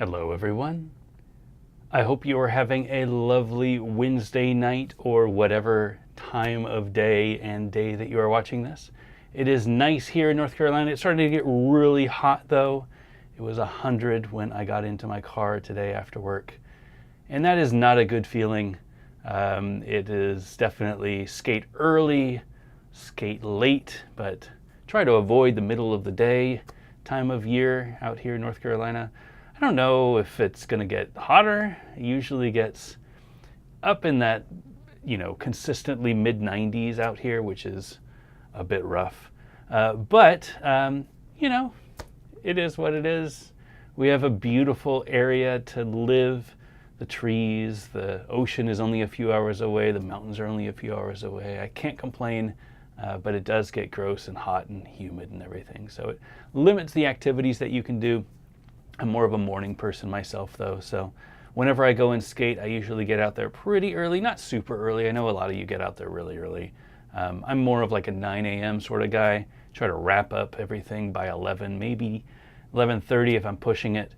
Hello, everyone. I hope you are having a lovely Wednesday night or whatever time of day and day that you are watching this. It is nice here in North Carolina. It's starting to get really hot though. It was 100 when I got into my car today after work. And that is not a good feeling. It is definitely skate early, skate late, but try to avoid the middle of the day time of year out here in North Carolina. I don't know if it's going to get hotter. It usually gets up in that, consistently mid 90s out here, which is a bit rough. But it is what it is. We have a beautiful area to live. The trees, the ocean is only a few hours away. The mountains are only a few hours away. I can't complain, but it does get gross and hot and humid and everything. So it limits the activities that you can do. I'm more of a morning person myself though, so whenever I go and skate, I usually get out there pretty early, not super early. I know a lot of you get out there really early. I'm more of like a 9 a.m. sort of guy. Try to wrap up everything by 11, maybe 11:30 if I'm pushing it,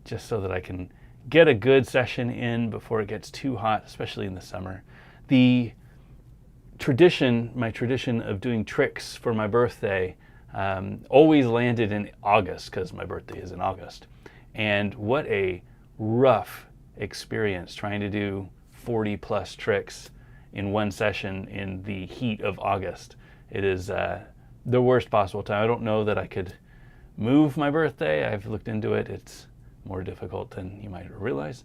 just so that I can get a good session in before it gets too hot, especially in the summer. My tradition of doing tricks for my birthday always landed in August because my birthday is in August. And what a rough experience trying to do 40 plus tricks in one session in the heat of August. It is the worst possible time. I don't know that I could move my birthday. I've looked into it. It's more difficult than you might realize.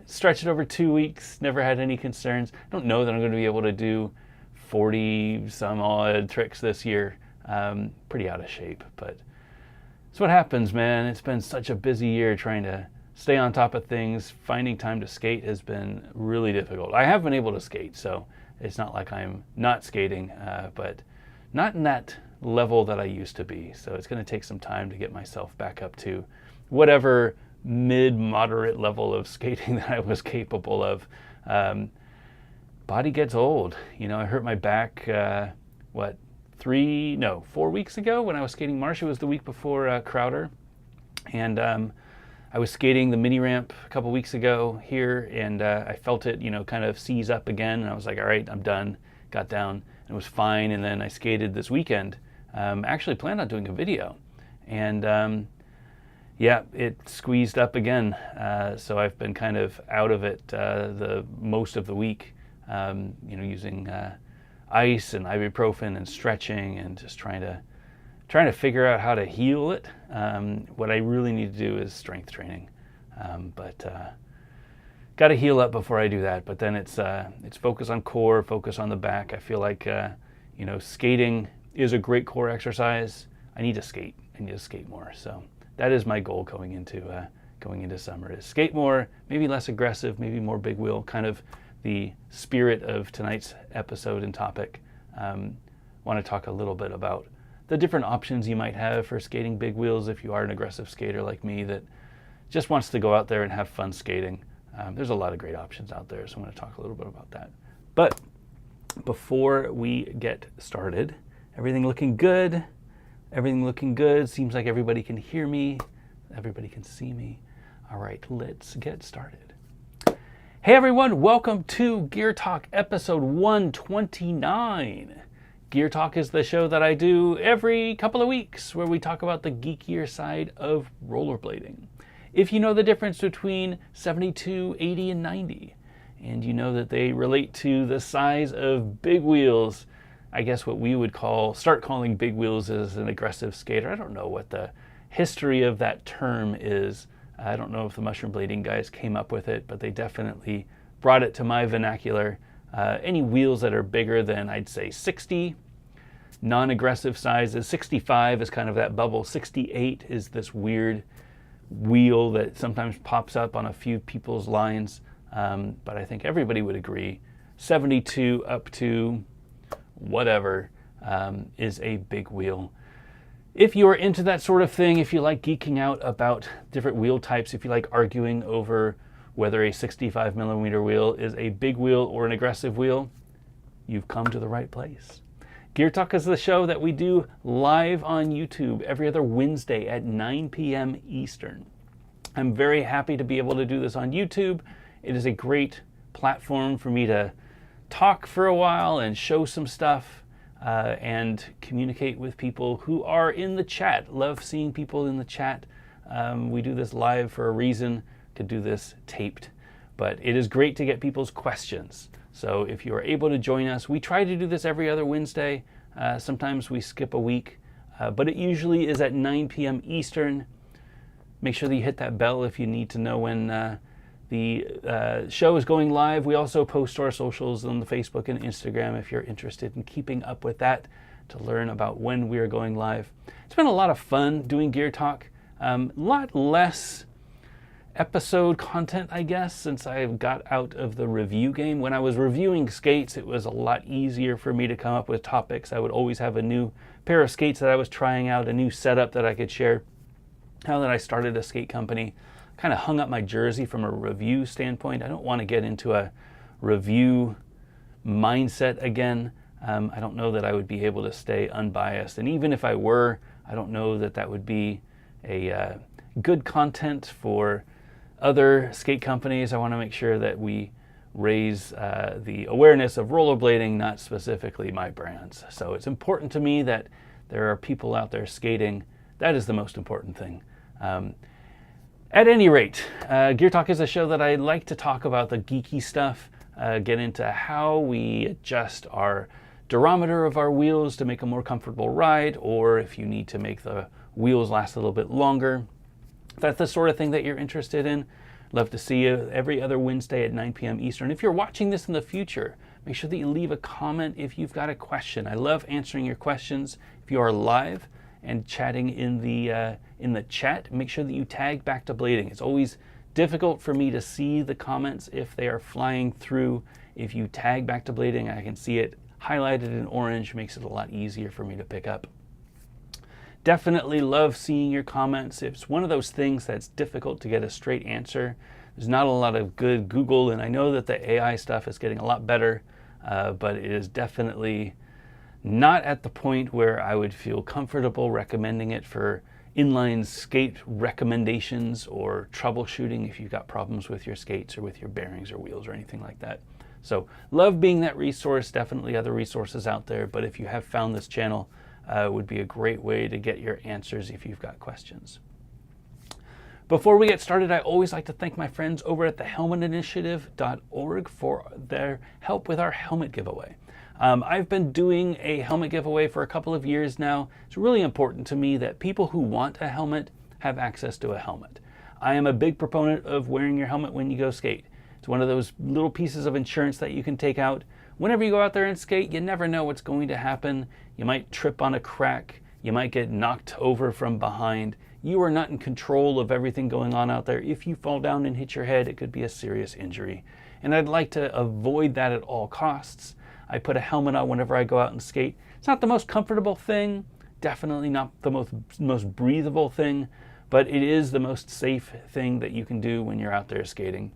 Stretch it over 2 weeks, never had any concerns. I don't know that I'm going to be able to do 40 some odd tricks this year. Pretty out of shape, but it's what happens, man. It's been such a busy year trying to stay on top of things. Finding time to skate has been really difficult. I have been able to skate, so it's not like I'm not skating, but not in that level that I used to be. So it's going to take some time to get myself back up to whatever mid-moderate level of skating that I was capable of. Body gets old. I hurt my back, 4 weeks ago when I was skating Marsh. It was the week before Crowder. And I was skating the mini ramp a couple weeks ago here, and I felt it, kind of seize up again. And I was like, all right, I'm done. Got down, and it was fine. And then I skated this weekend. Actually planned on doing a video. And it squeezed up again. So I've been kind of out of it the most of the week. Using ice and ibuprofen and stretching and just trying to figure out how to heal it. What I really need to do is strength training, but got to heal up before I do that. But then it's focus on core, focus on the back. I feel like skating is a great core exercise. I need to skate. I need to skate more. So that is my goal going into summer: is skate more, maybe less aggressive, maybe more big wheel, kind of the spirit of tonight's episode and topic. Want to talk a little bit about the different options you might have for skating big wheels if you are an aggressive skater like me that just wants to go out there and have fun skating. There's a lot of great options out there, so I'm going to talk a little bit about that. But before we get started, everything looking good. Seems like everybody can hear me. Everybody can see me. All right, let's get started. Hey everyone, welcome to Gear Talk episode 129. Gear Talk is the show that I do every couple of weeks where we talk about the geekier side of rollerblading. If you know the difference between 72, 80, and 90, and you know that they relate to the size of big wheels, I guess what we would start calling big wheels as an aggressive skater. I don't know what the history of that term is. I don't know if the mushroom blading guys came up with it, but they definitely brought it to my vernacular. Any wheels that are bigger than, I'd say, 60, non-aggressive sizes. 65 is kind of that bubble. 68 is this weird wheel that sometimes pops up on a few people's lines, but I think everybody would agree 72 up to whatever is a big wheel. If you are into that sort of thing, if you like geeking out about different wheel types, if you like arguing over whether a 65 millimeter wheel is a big wheel or an aggressive wheel, you've come to the right place. Gear Talk is the show that we do live on YouTube every other Wednesday at 9 p.m. Eastern. I'm very happy to be able to do this on YouTube. It is a great platform for me to talk for a while and show some stuff and communicate with people who are in the chat. Love seeing people in the chat. We do this live for a reason. Could do this taped. But it is great to get people's questions. So if you are able to join us, we try to do this every other Wednesday. Sometimes we skip a week, but it usually is at 9 p.m. Eastern. Make sure that you hit that bell if you need to know when the show is going live. We also post to our socials on the Facebook and Instagram if you're interested in keeping up with that to learn about when we are going live. It's been a lot of fun doing Gear Talk. A lot less episode content, I guess, since I got out of the review game. When I was reviewing skates, it was a lot easier for me to come up with topics. I would always have a new pair of skates that I was trying out, a new setup that I could share. Now that I started a skate company, kind of hung up my jersey from a review standpoint. I don't want to get into a review mindset again. I don't know that I would be able to stay unbiased. And even if I were, I don't know that that would be a good content for other skate companies. I want to make sure that we raise the awareness of rollerblading, not specifically my brands. So it's important to me that there are people out there skating. That is the most important thing. At any rate, Gear Talk is a show that I like to talk about the geeky stuff, get into how we adjust our durometer of our wheels to make a more comfortable ride, or if you need to make the wheels last a little bit longer. If that's the sort of thing that you're interested in, love to see you every other Wednesday at 9 p.m. Eastern. If you're watching this in the future, make sure that you leave a comment if you've got a question. I love answering your questions. If you are live and chatting in the chat, make sure that you tag Back to Blading. It's always difficult for me to see the comments if they are flying through. If you tag Back to Blading, I can see it highlighted in orange, makes it a lot easier for me to pick up. Definitely love seeing your comments. It's one of those things that's difficult to get a straight answer. There's not a lot of good Google, and I know that the AI stuff is getting a lot better, but it is definitely not at the point where I would feel comfortable recommending it for inline skate recommendations or troubleshooting if you've got problems with your skates or with your bearings or wheels or anything like that. So love being that resource. Definitely other resources out there, but if you have found this channel, would be a great way to get your answers if you've got questions. Before we get started, I always like to thank my friends over at thehelmetinitiative.org for their help with our helmet giveaway. I've been doing a helmet giveaway for a couple of years now. It's really important to me that people who want a helmet have access to a helmet. I am a big proponent of wearing your helmet when you go skate. It's one of those little pieces of insurance that you can take out. Whenever you go out there and skate, you never know what's going to happen. You might trip on a crack. You might get knocked over from behind. You are not in control of everything going on out there. If you fall down and hit your head, it could be a serious injury. And I'd like to avoid that at all costs. I put a helmet on whenever I go out and skate. It's not the most comfortable thing, definitely not the most breathable thing, but it is the most safe thing that you can do when you're out there skating.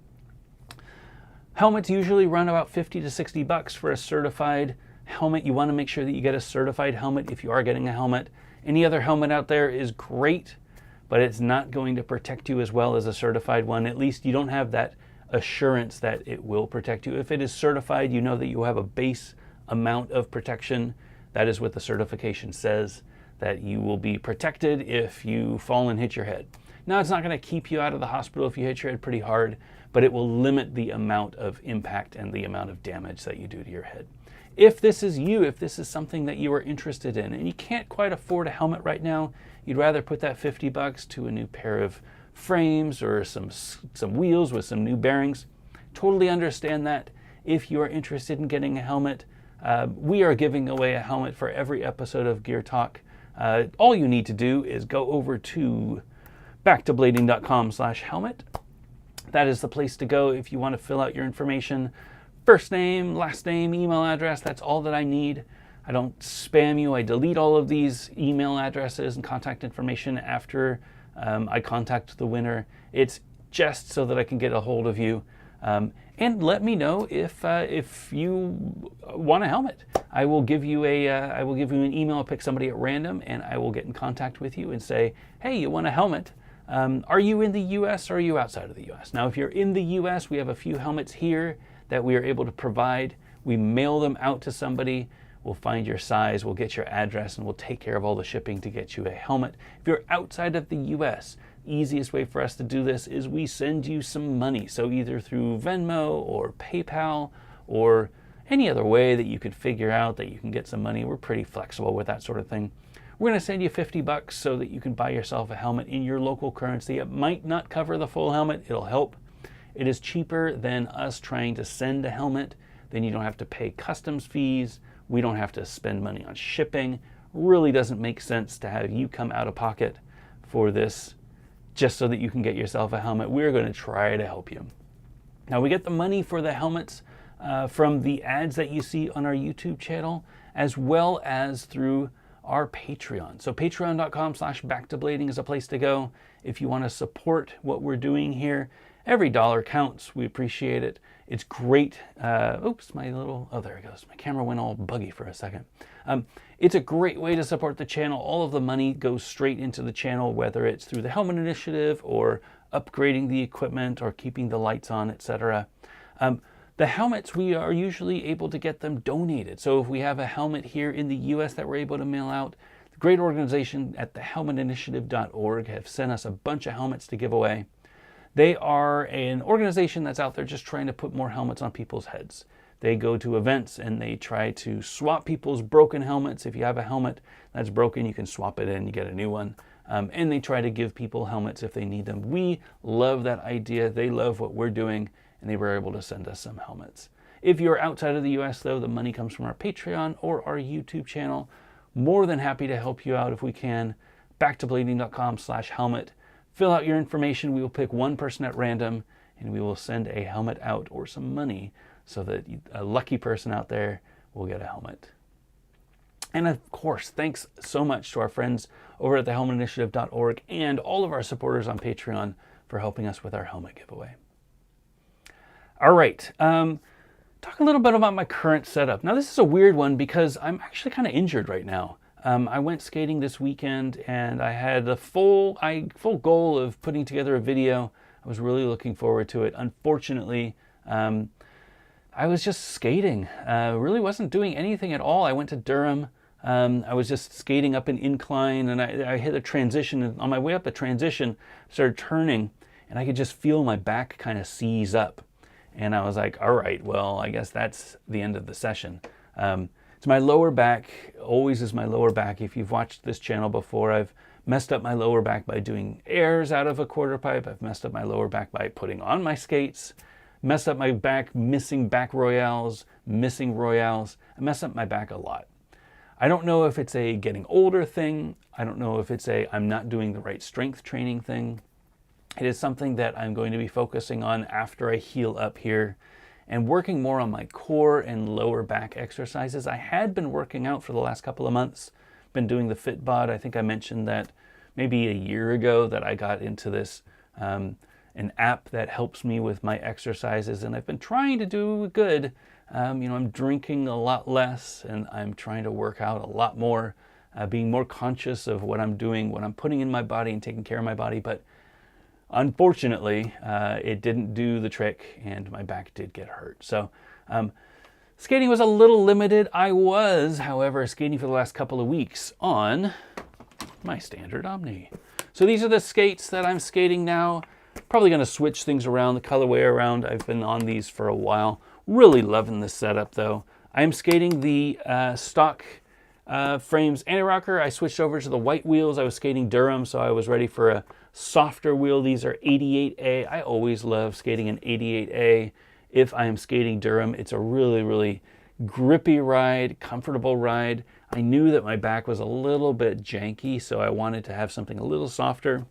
Helmets usually run about $50 to $60 for a certified helmet. You want to make sure that you get a certified helmet if you are getting a helmet. Any other helmet out there is great, but it's not going to protect you as well as a certified one. At least you don't have that assurance that it will protect you. If it is certified, you know that you have a base amount of protection. That is what the certification says, that you will be protected if you fall and hit your head. Now, it's not going to keep you out of the hospital if you hit your head pretty hard, but it will limit the amount of impact and the amount of damage that you do to your head. If this is you, if this is something that you are interested in, and you can't quite afford a helmet right now, you'd rather put that $50 to a new pair of frames or some wheels with some new bearings, totally understand that. If you are interested in getting a helmet, we are giving away a helmet for every episode of Gear Talk. All you need to do is go over to backtoblading.com/helmet. That is the place to go if you want to fill out your information. First name, last name, email address, that's all that I need. I don't spam you. I delete all of these email addresses and contact information after I contact the winner. It's just so that I can get a hold of you. And let me know if you want a helmet. I will give you an email. I'll pick somebody at random, and I will get in contact with you and say, hey, you want a helmet? Are you in the U.S. or are you outside of the U.S.? Now, if you're in the U.S., we have a few helmets here that we are able to provide. We mail them out to somebody. We'll find your size, we'll get your address, and we'll take care of all the shipping to get you a helmet. If you're outside of the U.S., easiest way for us to do this is we send you some money. So either through Venmo or PayPal or any other way that you could figure out that you can get some money. We're pretty flexible with that sort of thing. We're going to send you $50 so that you can buy yourself a helmet in your local currency. It might not cover the full helmet. It'll help. It is cheaper than us trying to send a helmet. Then you don't have to pay customs fees. We don't have to spend money on shipping. Really doesn't make sense to have you come out of pocket for this just so that you can get yourself a helmet. We're going to try to help you. Now, we get the money for the helmets from the ads that you see on our YouTube channel, as well as through our Patreon. So patreon.com/backtoblading is a place to go if you want to support what we're doing here. Every dollar counts. We appreciate it. It's great. Oops, there it goes. My camera went all buggy for a second. It's a great way to support the channel. All of the money goes straight into the channel, whether it's through the Helmet Initiative or upgrading the equipment or keeping the lights on, etc. The helmets, we are usually able to get them donated. So if we have a helmet here in the US that we're able to mail out, the great organization at thehelmetinitiative.org have sent us a bunch of helmets to give away. They are an organization that's out there just trying to put more helmets on people's heads. They go to events and they try to swap people's broken helmets. If you have a helmet that's broken, you can swap it in, you get a new one. And they try to give people helmets if they need them. We love that idea. They love what we're doing, and they were able to send us some helmets. If you're outside of the US, though, the money comes from our Patreon or our YouTube channel. More than happy to help you out if we can. backtoblading.com/helmet. Fill out your information. We will pick one person at random, and we will send a helmet out or some money so that a lucky person out there will get a helmet. And of course, thanks so much to our friends over at thehelmetinitiative.org and all of our supporters on Patreon for helping us with our helmet giveaway. All right, talk a little bit about my current setup. Now, this is a weird one because I'm actually kind of injured right now. I went skating this weekend and I had the full goal of putting together a video. I was really looking forward to it. Unfortunately, I was just skating. Really wasn't doing anything at all. I went to Durham. I was just skating up an incline and I hit a transition. And on my way up the transition, I started turning and I could just feel my back kind of seize up. And I was like, all right, well, I guess that's the end of the session. It's my lower back, always is my lower back. If you've watched this channel before, I've messed up my lower back by doing airs out of a quarter pipe. I've messed up my lower back by putting on my skates. Messed up my back, missing back royales, missing royales. I messed up my back a lot. I don't know if it's a getting older thing. I don't know if it's a I'm not doing the right strength training thing. It is something that I'm going to be focusing on after I heal up here and working more on my core and lower back exercises. I had been working out for the last couple of months, been doing the Fitbod. I think I mentioned that maybe a year ago that I got into this, an app that helps me with my exercises, and I've been trying to do good. I'm drinking a lot less and I'm trying to work out a lot more, being more conscious of what I'm doing, what I'm putting in my body and taking care of my body. But unfortunately, it didn't do the trick and my back did get hurt. So skating was a little limited. I was, however, skating for the last couple of weeks on my standard Omni. So these are the skates that I'm skating now. Probably going to switch things around, the colorway around. I've been on these for a while. Really loving this setup though. I am skating the stock frames anti-rocker. I switched over to the white wheels. I was skating Durham, so I was ready for a softer wheel. These are 88A. I always love skating an 88A if I am skating Durham. It's a really, really grippy ride, comfortable ride. I knew that my back was a little bit janky, so I wanted to have something a little softer.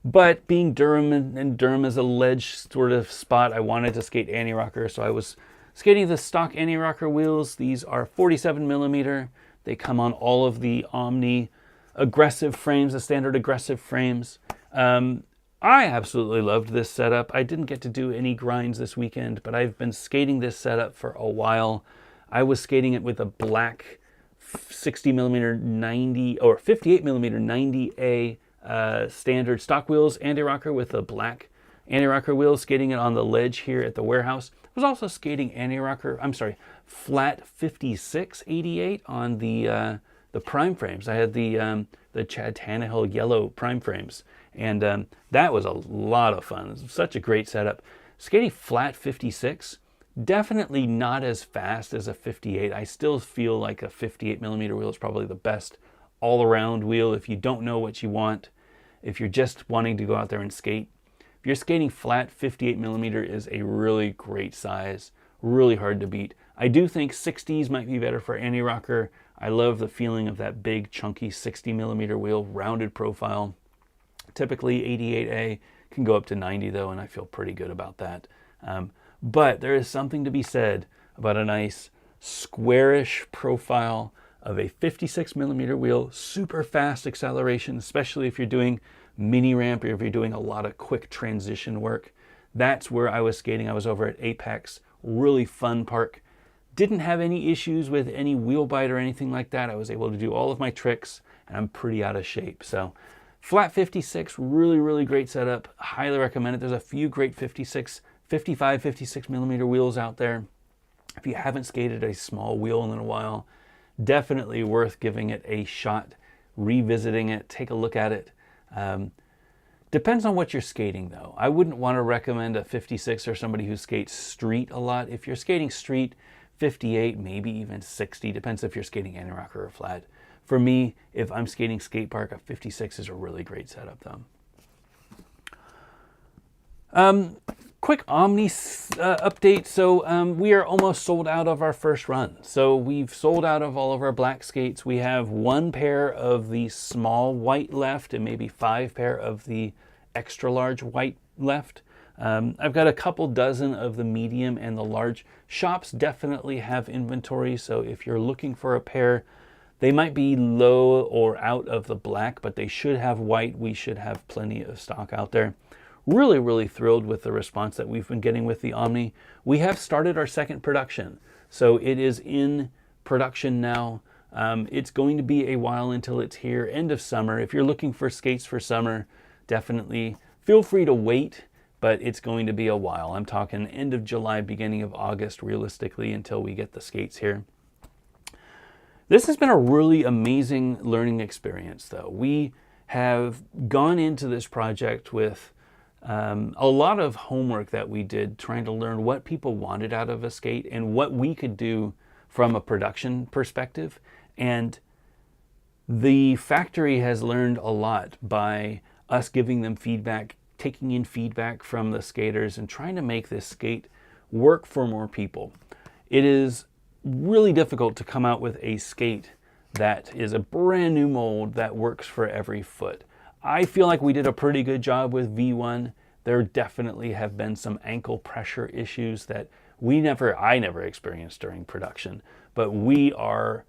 But being Durham and Durham is a ledge sort of spot, I wanted to skate anti-rocker, so I was skating the stock anti-rocker wheels. These are 47 millimeter. They come on all of the Omni aggressive frames, the standard aggressive frames. I absolutely loved this setup. I didn't get to do any grinds this weekend, but I've been skating this setup for a while. I was skating it with a black 60mm 90 or 58mm 90A standard stock wheels anti-rocker with a black anti-rocker wheel, skating it on the ledge here at the warehouse. I was also skating flat 5688 on the prime frames. I had the Chad Tannehill yellow prime frames, and that was a lot of fun. It was such a great setup. Skating flat 56, definitely not as fast as a 58. I still feel like a 58mm wheel is probably the best all-around wheel if you don't know what you want, if you're just wanting to go out there and skate. If you're skating flat, 58mm is a really great size, really hard to beat. I do think 60s might be better for anti-rocker. I love the feeling of that big, chunky 60mm wheel, rounded profile. Typically 88A, can go up to 90 though, and I feel pretty good about that. But there is something to be said about a nice squarish profile of a 56mm wheel, super fast acceleration, especially if you're doing mini ramp or if you're doing a lot of quick transition work. That's where I was skating. I was over at Apex, really fun park. Didn't have any issues with any wheel bite or anything like that. I was able to do all of my tricks, and I'm pretty out of shape. So flat 56, really, really great setup. Highly recommend it. There's a few great 55, 56mm wheels out there. If you haven't skated a small wheel in a while, definitely worth giving it a shot, revisiting it, take a look at it. Depends on what you're skating though. I wouldn't want to recommend a 56 or somebody who skates street a lot. If you're skating street, 58, maybe even 60, depends if you're skating anti-rocker or flat. For me, if I'm skating skate park, a 56 is a really great setup though. Quick Omni update. So we are almost sold out of our first run. So we've sold out of all of our black skates. We have one pair of the small white left and maybe 5 pair of the extra large white left. I've got a couple dozen of the medium and the large. Shops definitely have inventory, so if you're looking for a pair, they might be low or out of the black, but they should have white. We should have plenty of stock out there. Really, really thrilled with the response that we've been getting with the Omni. We have started our second production, so it is in production now. It's going to be a while until it's here, end of summer. If you're looking for skates for summer, definitely feel free to wait, but it's going to be a while. I'm talking end of July, beginning of August, realistically, until we get the skates here. This has been a really amazing learning experience, though. We have gone into this project with a lot of homework that we did, trying to learn what people wanted out of a skate and what we could do from a production perspective. And the factory has learned a lot by us giving them feedback, taking in feedback from the skaters, and trying to make this skate work for more people. It is really difficult to come out with a skate that is a brand new mold that works for every foot. I feel like we did a pretty good job with V1. There definitely have been some ankle pressure issues that I never experienced during production, but we are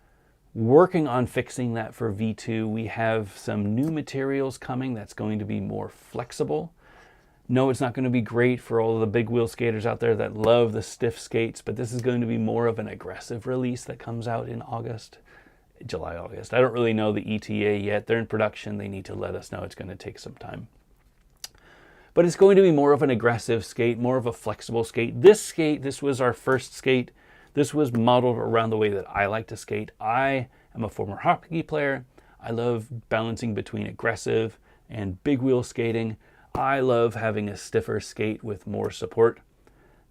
working on fixing that for V2. We have some new materials coming that's going to be more flexible. No, it's not going to be great for all of the big wheel skaters out there that love the stiff skates, but this is going to be more of an aggressive release that comes out in July, August. I don't really know the ETA yet. They're in production. They need to let us know. It's going to take some time. But it's going to be more of an aggressive skate, more of a flexible skate. This was our first skate. This was modeled around the way that I like to skate. I am a former hockey player. I love balancing between aggressive and big wheel skating. I love having a stiffer skate with more support.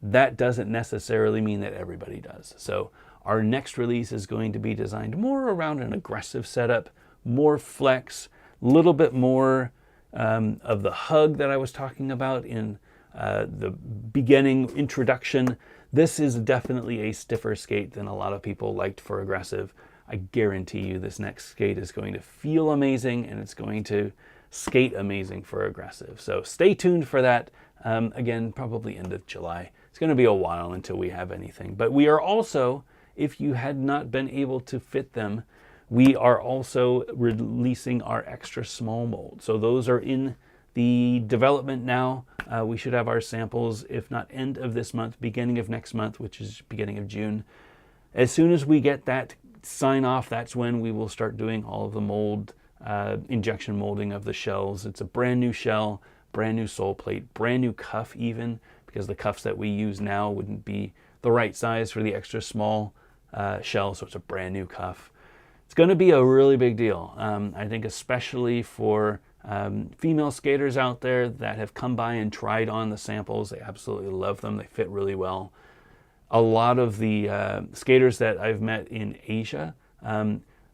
That doesn't necessarily mean that everybody does. So our next release is going to be designed more around an aggressive setup, more flex, a little bit more of the hug that I was talking about in the beginning introduction. This is definitely a stiffer skate than a lot of people liked for aggressive. I guarantee you this next skate is going to feel amazing, and it's going to skate amazing for aggressive. So stay tuned for that. Again, probably end of July. It's going to be a while until we have anything. But we are also, if you had not been able to fit them, we are also releasing our extra small mold. So those are in the development now. We should have our samples, if not end of this month, beginning of next month, which is beginning of June. As soon as we get that sign off, that's when we will start doing all of the mold, injection molding of the shells. It's a brand new shell, brand new sole plate, brand new cuff even, because the cuffs that we use now wouldn't be the right size for the extra small shell, so it's a brand new cuff. It's going to be a really big deal. I think especially for female skaters out there that have come by and tried on the samples. They absolutely love them. They fit really well. A lot of the skaters that I've met in Asia,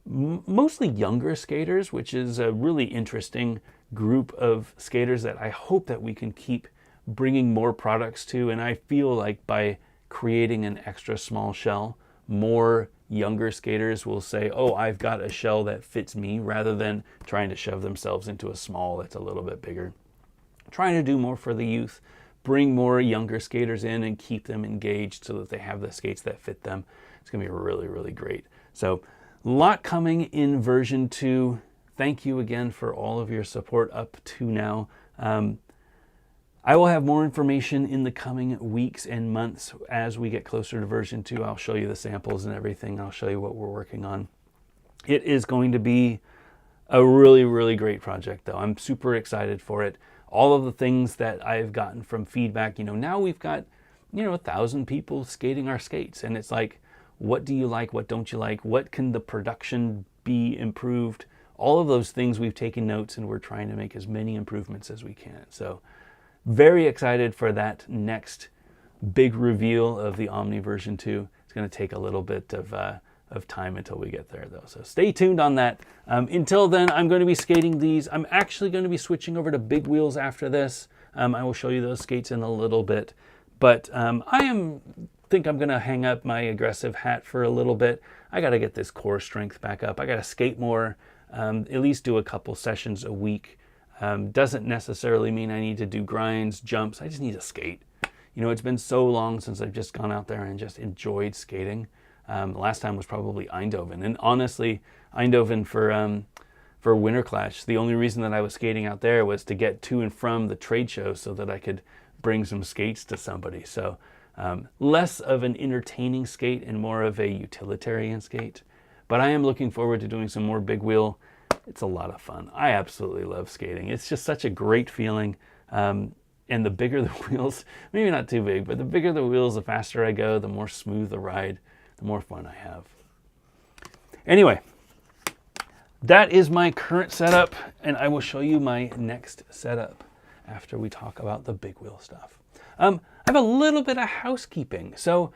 mostly younger skaters, which is a really interesting group of skaters that I hope that we can keep bringing more products to. And I feel like by creating an extra small shell, more younger skaters will say, oh, I've got a shell that fits me, rather than trying to shove themselves into a small that's a little bit bigger. Trying to do more for the youth, bring more younger skaters in and keep them engaged so that they have the skates that fit them. It's going to be really, really great. So a lot coming in version 2. Thank you again for all of your support up to now. I will have more information in the coming weeks and months as we get closer to version 2. I'll show you the samples and everything. I'll show you what we're working on. It is going to be a really, really great project, though. I'm super excited for it. All of the things that I've gotten from feedback, now we've got, 1,000 people skating our skates. And it's like, what do you like? What don't you like? What can the production be improved? All of those things we've taken notes, and we're trying to make as many improvements as we can. So very excited for that next big reveal of the Omni version 2. It's going to take a little bit of time until we get there, though. So stay tuned on that. Until then, I'm going to be skating these. I'm actually going to be switching over to Big Wheels after this. I will show you those skates in a little bit. But think I'm going to hang up my aggressive hat for a little bit. I got to get this core strength back up. I got to skate more, at least do a couple sessions a week. Doesn't necessarily mean I need to do grinds, jumps. I just need to skate. It's been so long since I've just gone out there and just enjoyed skating. The last time was probably Eindhoven. And honestly, Eindhoven for Winter Clash, the only reason that I was skating out there was to get to and from the trade show so that I could bring some skates to somebody. So less of an entertaining skate and more of a utilitarian skate. But I am looking forward to doing some more big wheel. It's a lot of fun. I absolutely love skating. It's just such a great feeling. And the bigger the wheels, maybe not too big, but the bigger the wheels, the faster I go, the more smooth the ride, the more fun I have. Anyway, that is my current setup, and I will show you my next setup after we talk about the big wheel stuff. I have a little bit of housekeeping. So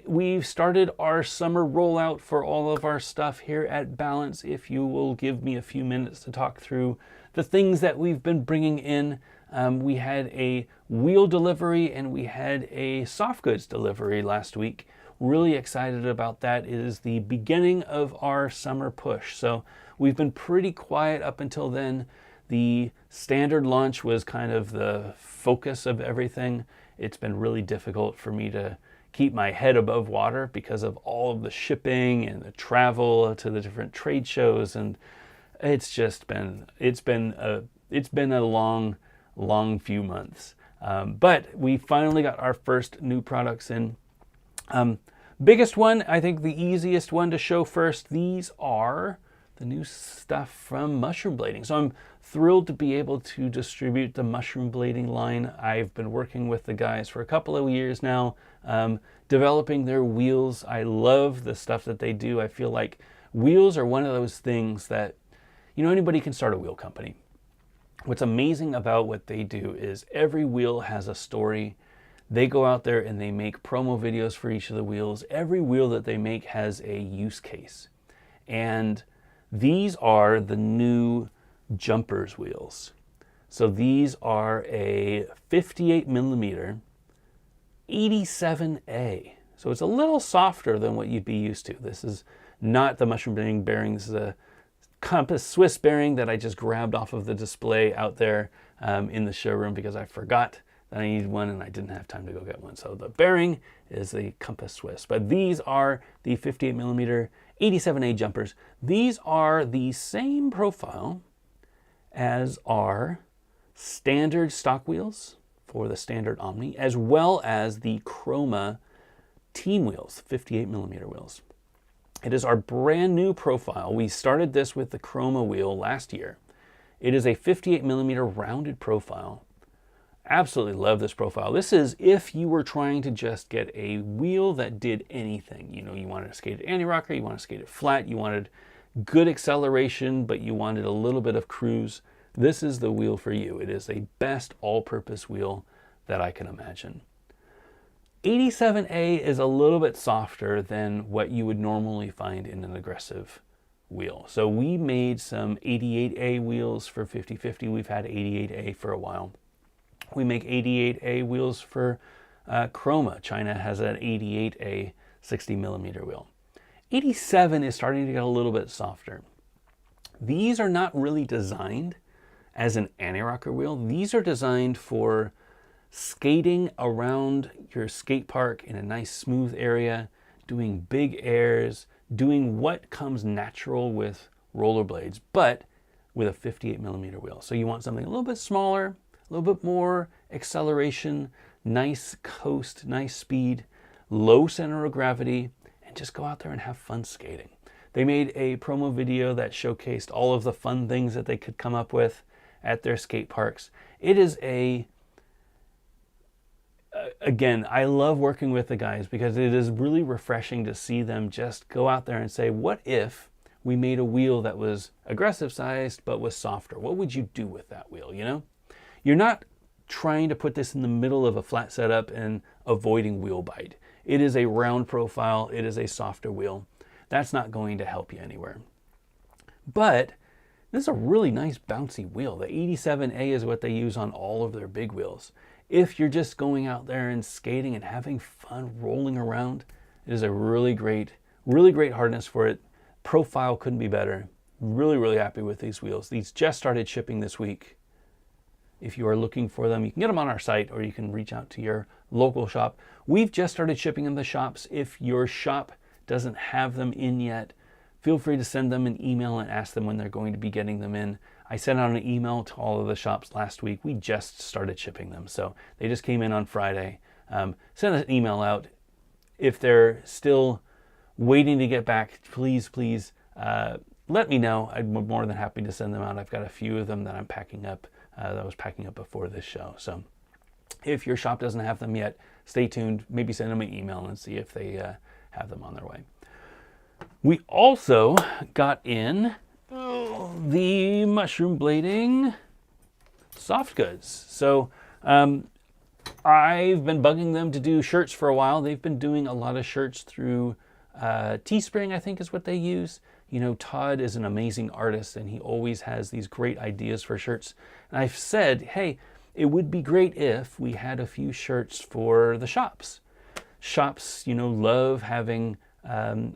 we've started our summer rollout for all of our stuff here at Balance. If you will give me a few minutes to talk through the things that we've been bringing in. We had a wheel delivery and we had a soft goods delivery last week. Really excited about that. It is the beginning of our summer push. So we've been pretty quiet up until then. The standard launch was kind of the focus of everything. It's been really difficult for me to keep my head above water because of all of the shipping and the travel to the different trade shows, and it's been a long few months. But we finally got our first new products in. Biggest one, I think the easiest one to show first, these are the new stuff from Mushroom Blading. So I'm thrilled to be able to distribute the Mushroom Blading line. I've been working with the guys for a couple of years now, developing their wheels. I love the stuff that they do. I feel like wheels are one of those things that, anybody can start a wheel company. What's amazing about what they do is every wheel has a story. They go out there and they make promo videos for each of the wheels. Every wheel that they make has a use case. And these are the new Jumpers wheels. So these are a 58 millimeter 87A. So it's a little softer than what you'd be used to. This is not the Mushroom Blading bearing. This is a Compass Swiss bearing that I just grabbed off of the display out there in the showroom because I forgot that I needed one and I didn't have time to go get one. So the bearing is the Compass Swiss, but these are the 58 millimeter 87A jumpers. These are the same profile as our standard stock wheels for the standard Omni, as well as the Chroma team wheels, 58 millimeter wheels. It is our brand new profile. We started this with the Chroma wheel last year. It is a 58 millimeter rounded profile. Absolutely love this profile. This is if you were trying to just get a wheel that did anything. You know, you wanted to skate it anti-rocker, you want to skate it flat, you wanted good acceleration, but you wanted a little bit of cruise. This is the wheel for you. It is a best all-purpose wheel that I can imagine. 87A is a little bit softer than what you would normally find in an aggressive wheel. So we made some 88A wheels for 50/50. We've had 88A for a while. We make 88A wheels for Chroma. China has an 88A 60 millimeter wheel. 87 is starting to get a little bit softer. These are not really designed as an anti-rocker wheel. These are designed for skating around your skate park in a nice smooth area, doing big airs, doing what comes natural with rollerblades, but with a 58 millimeter wheel. So you want something a little bit smaller, a little bit more acceleration, nice coast, nice speed, low center of gravity, and just go out there and have fun skating. They made a promo video that showcased all of the fun things that they could come up with at their skate parks. It is again, I love working with the guys because it is really refreshing to see them just go out there and say, what if we made a wheel that was aggressive sized but was softer? What would you do with that wheel, you know? You're not trying to put this in the middle of a flat setup and avoiding wheel bite. It is a round profile. It is a softer wheel. That's not going to help you anywhere. But this is a really nice bouncy wheel. The 87A is what they use on all of their big wheels. If you're just going out there and skating and having fun rolling around, it is a really great hardness for it. Profile couldn't be better. Really, really happy with these wheels. These just started shipping this week. If you are looking for them, you can get them on our site or you can reach out to your local shop. We've just started shipping in the shops. If your shop doesn't have them in yet, feel free to send them an email and ask them when they're going to be getting them in. I sent out an email to all of the shops last week. We just started shipping them, so they just came in on Friday. Send an email out. If they're still waiting to get back, please let me know. I'm more than happy to send them out. I've got a few of them that I'm packing up, that I was packing up before this show. So if your shop doesn't have them yet, stay tuned. Maybe send them an email and see if they have them on their way. We also got in the mushroom blading soft goods. So I've been bugging them to do shirts for a while. They've been doing a lot of shirts through Teespring, I think is what they use. You know, Todd is an amazing artist and he always has these great ideas for shirts. And I've said, hey, it would be great if we had a few shirts for the shops. Shops, you know, love having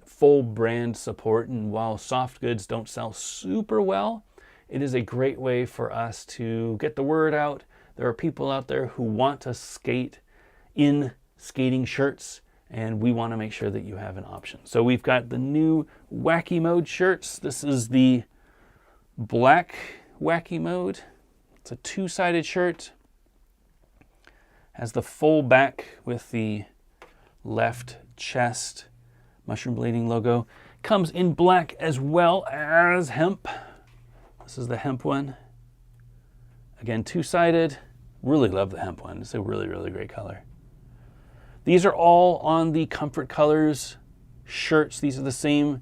full brand support, and while soft goods don't sell super well, it is a great way for us to get the word out. There are people out there who want to skate in skating shirts, and we want to make sure that you have an option. So we've got the new Wacky Mode shirts. This is the black Wacky Mode. It's a two-sided shirt. Has the full back with the left chest mushroom blading logo. Comes in black as well as hemp. This is the hemp one. Again, two-sided. Really love the hemp one. It's a really, really great color. These are all on the Comfort Colors shirts. These are the same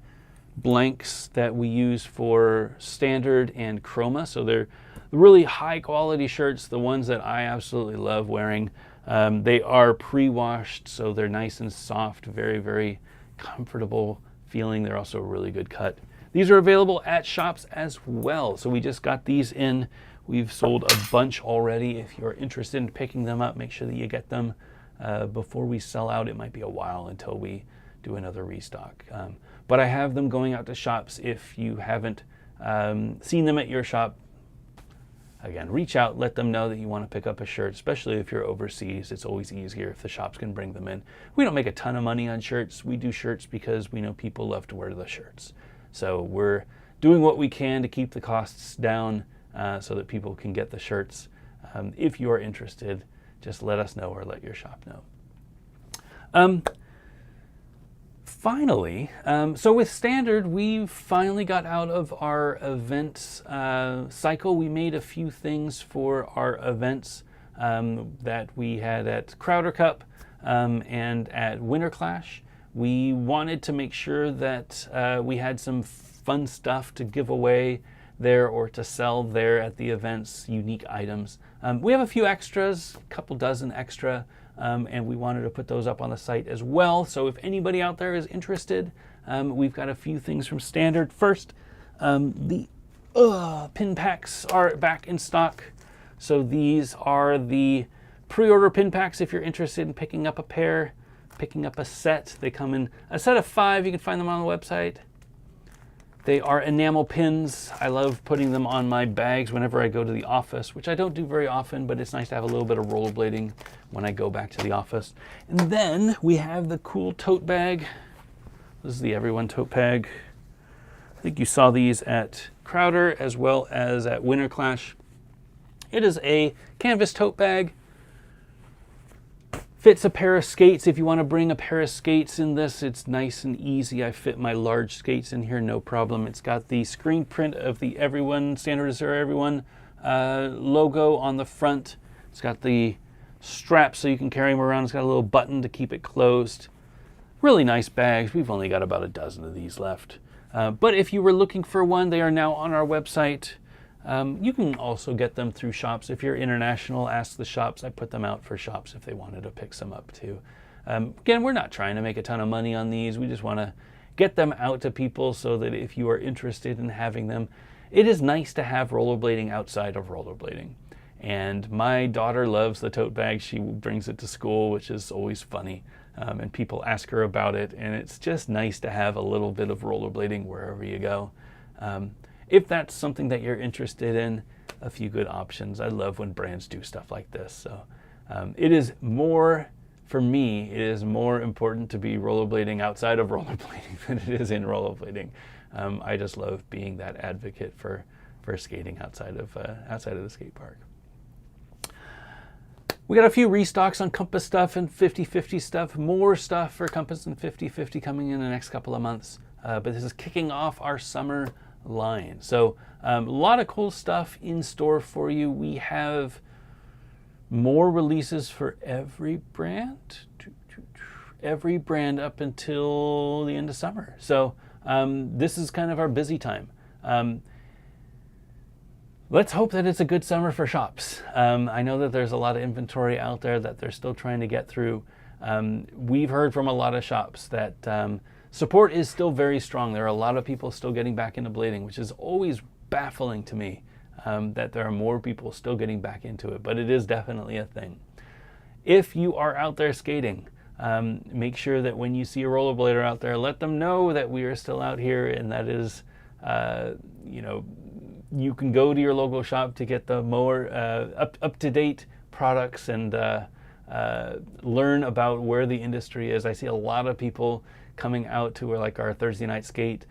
blanks that we use for standard and Chroma. So they're really high quality shirts, the ones that I absolutely love wearing. They are pre-washed, so they're nice and soft, very, very comfortable feeling. They're also a really good cut. These are available at shops as well. So we just got these in. We've sold a bunch already. If you're interested in picking them up, make sure that you get them before we sell out. It might be a while until we do another restock. But I have them going out to shops. If you haven't seen them at your shop, again, reach out, let them know that you want to pick up a shirt, especially if you're overseas. It's always easier if the shops can bring them in. We don't make a ton of money on shirts. We do shirts because we know people love to wear the shirts. So we're doing what we can to keep the costs down so that people can get the shirts. If you are interested, just let us know or let your shop know. Finally, so with Standard, we finally got out of our events cycle. We made a few things for our events that we had at Crowder Cup and at Winter Clash. We wanted to make sure that we had some fun stuff to give away there or to sell there at the events, unique items. We have a few extras, a couple dozen extra, and we wanted to put those up on the site as well. So if anybody out there is interested, we've got a few things from Standard. First, the pin packs are back in stock. So these are the pre-order pin packs if you're interested in picking up a pair, picking up a set. They come in a set of 5. You can find them on the website. They are enamel pins. I love putting them on my bags whenever I go to the office, which I don't do very often, but it's nice to have a little bit of rollerblading when I go back to the office. And then we have the cool tote bag. This is the Everyone tote bag. I think you saw these at Crowder as well as at Winter Clash. It is a canvas tote bag. Fits a pair of skates. If you want to bring a pair of skates in this, it's nice and easy. I fit my large skates in here, no problem. It's got the screen print of the Everyone, Standard is there Everyone logo on the front. It's got the strap so you can carry them around. It's got a little button to keep it closed. Really nice bags. We've only got about a dozen of these left. But if you were looking for one, they are now on our website. You can also get them through shops. If you're international, ask the shops. I put them out for shops if they wanted to pick some up too. Again, we're not trying to make a ton of money on these. We just want to get them out to people so that if you are interested in having them, it is nice to have rollerblading outside of rollerblading. And my daughter loves the tote bag. She brings it to school, which is always funny. And people ask her about it. And it's just nice to have a little bit of rollerblading wherever you go. If that's something that you're interested in, a few good options. I love when brands do stuff like this. So it is more, for me, it is more important to be rollerblading outside of rollerblading than it is in rollerblading. I just love being that advocate for skating outside of the skate park. We got a few restocks on Compass stuff and 50/50 stuff, more stuff for Compass and 50/50 coming in the next couple of months. But this is kicking off our summer line. So a lot of cool stuff in store for you. We have more releases for every brand up until the end of summer. So this is kind of our busy time. Let's hope that it's a good summer for shops. I know that there's a lot of inventory out there that they're still trying to get through. We've heard from a lot of shops that support is still very strong. There are a lot of people still getting back into blading, which is always baffling to me that there are more people still getting back into it, but it is definitely a thing. If you are out there skating, make sure that when you see a rollerblader out there, let them know that we are still out here, and that is, you can go to your local shop to get the more up-to-date products and learn about where the industry is. I see a lot of people coming out to our Thursday night skate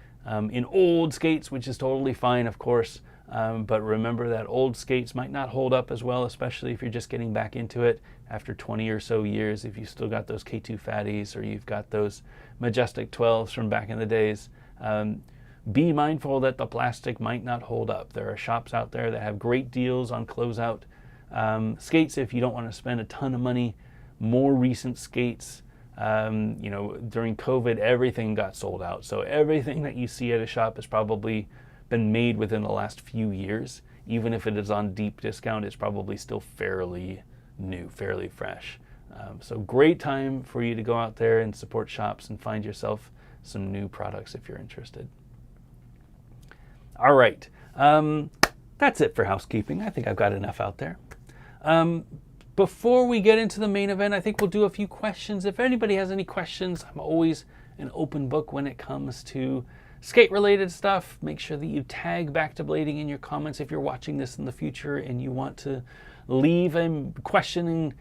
in old skates, which is totally fine, of course. But remember that old skates might not hold up as well, especially if you're just getting back into it after 20 or so years. If you've still got those K2 fatties or you've got those Majestic 12s from back in the days, be mindful that the plastic might not hold up. There are shops out there that have great deals on closeout skates if you don't want to spend a ton of money. More recent skates, during COVID, everything got sold out. So everything that you see at a shop has probably been made within the last few years. Even if it is on deep discount, it's probably still fairly new, fairly fresh. So great time for you to go out there and support shops and find yourself some new products if you're interested. All right, that's it for housekeeping. I think I've got enough out there. Before we get into the main event, I think we'll do a few questions. If anybody has any questions, I'm always an open book when it comes to skate-related stuff. Make sure that you tag Back to Blading in your comments if you're watching this in the future and you want to leave a question and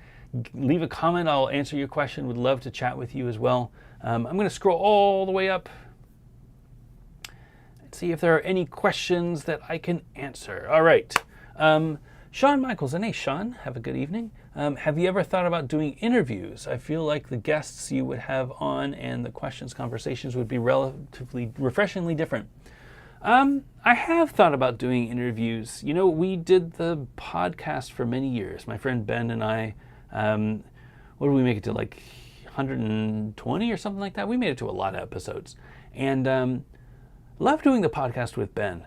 leave a comment. I'll answer your question. Would love to chat with you as well. I'm going to scroll all the way up and see if there are any questions that I can answer. All right. Sean Michaels, and hey Sean, have a good evening. Have you ever thought about doing interviews? I feel like the guests you would have on and the questions, conversations would be relatively refreshingly different. I have thought about doing interviews. You know, we did the podcast for many years. My friend Ben and I, what did we make it to, like 120 or something like that? We made it to a lot of episodes. And love doing the podcast with Ben.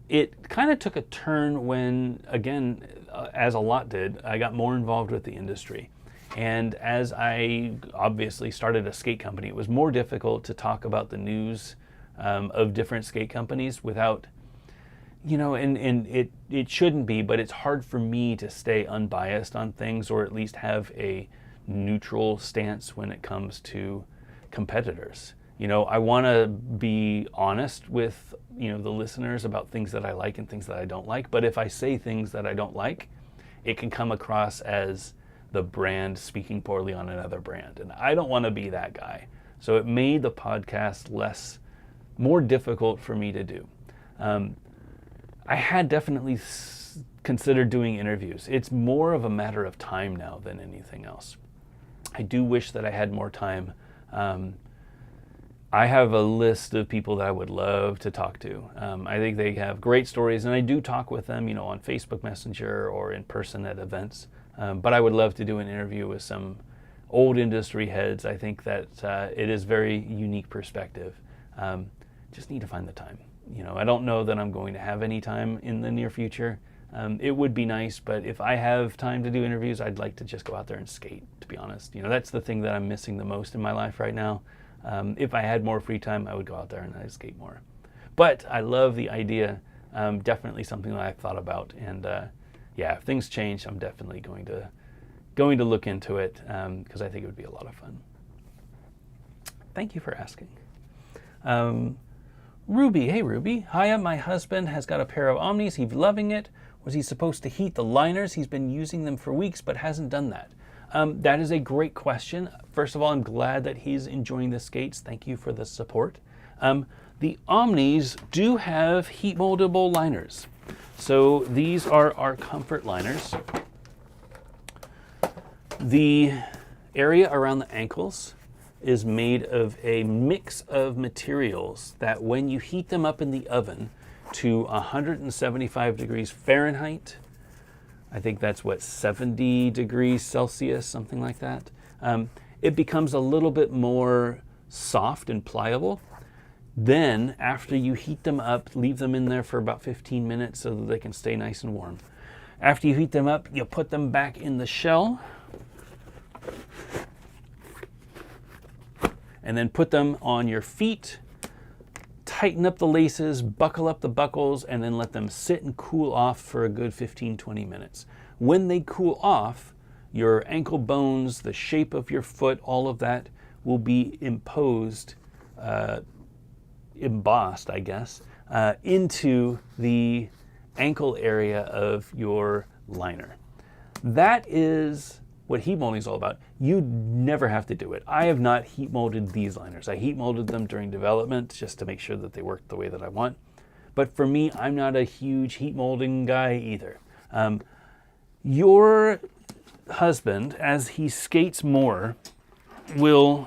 It kind of took a turn when, again, as a lot did, I got more involved with the industry. And as I obviously started a skate company, it was more difficult to talk about the news of different skate companies without, you know, and it shouldn't be, but it's hard for me to stay unbiased on things, or at least have a neutral stance when it comes to competitors. You know, I want to be honest with, you know, the listeners about things that I like and things that I don't like. But if I say things that I don't like, it can come across as the brand speaking poorly on another brand. And I don't want to be that guy. So it made the podcast more difficult for me to do. I had definitely considered doing interviews. It's more of a matter of time now than anything else. I do wish that I had more time. I have a list of people that I would love to talk to. I think they have great stories, and I do talk with them, you know, on Facebook Messenger or in person at events. But I would love to do an interview with some old industry heads. I think that it is very unique perspective. Just need to find the time. You know, I don't know that I'm going to have any time in the near future. It would be nice, but if I have time to do interviews, I'd like to just go out there and skate, to be honest. You know, that's the thing that I'm missing the most in my life right now. If I had more free time, I would go out there and I'd skate more. But I love the idea. Definitely something that I've thought about. And yeah, if things change, I'm definitely going to look into it because I think it would be a lot of fun. Thank you for asking. Ruby, hey Ruby. Hiya, my husband has got a pair of Omnis. He's loving it. Was he supposed to heat the liners? He's been using them for weeks, but hasn't done that. That is a great question. First of all, I'm glad that he's enjoying the skates. Thank you for the support. The Omnis do have heat moldable liners. So these are our comfort liners. The area around the ankles is made of a mix of materials that when you heat them up in the oven to 175 degrees Fahrenheit, I think that's what, 70 degrees Celsius, something like that, it becomes a little bit more soft and pliable. Then after you heat them up, leave them in there for about 15 minutes so that they can stay nice and warm. After you heat them up, you put them back in the shell and then put them on your feet, tighten up the laces, buckle up the buckles, and then let them sit and cool off for a good 15-20 minutes. When they cool off, your ankle bones, the shape of your foot, all of that will be embossed, I guess, into the ankle area of your liner. That is what heat molding is all about. You never have to do it. I have not heat molded these liners. I heat molded them during development just to make sure that they work the way that I want. But for me, I'm not a huge heat molding guy either. Your husband, as he skates more, will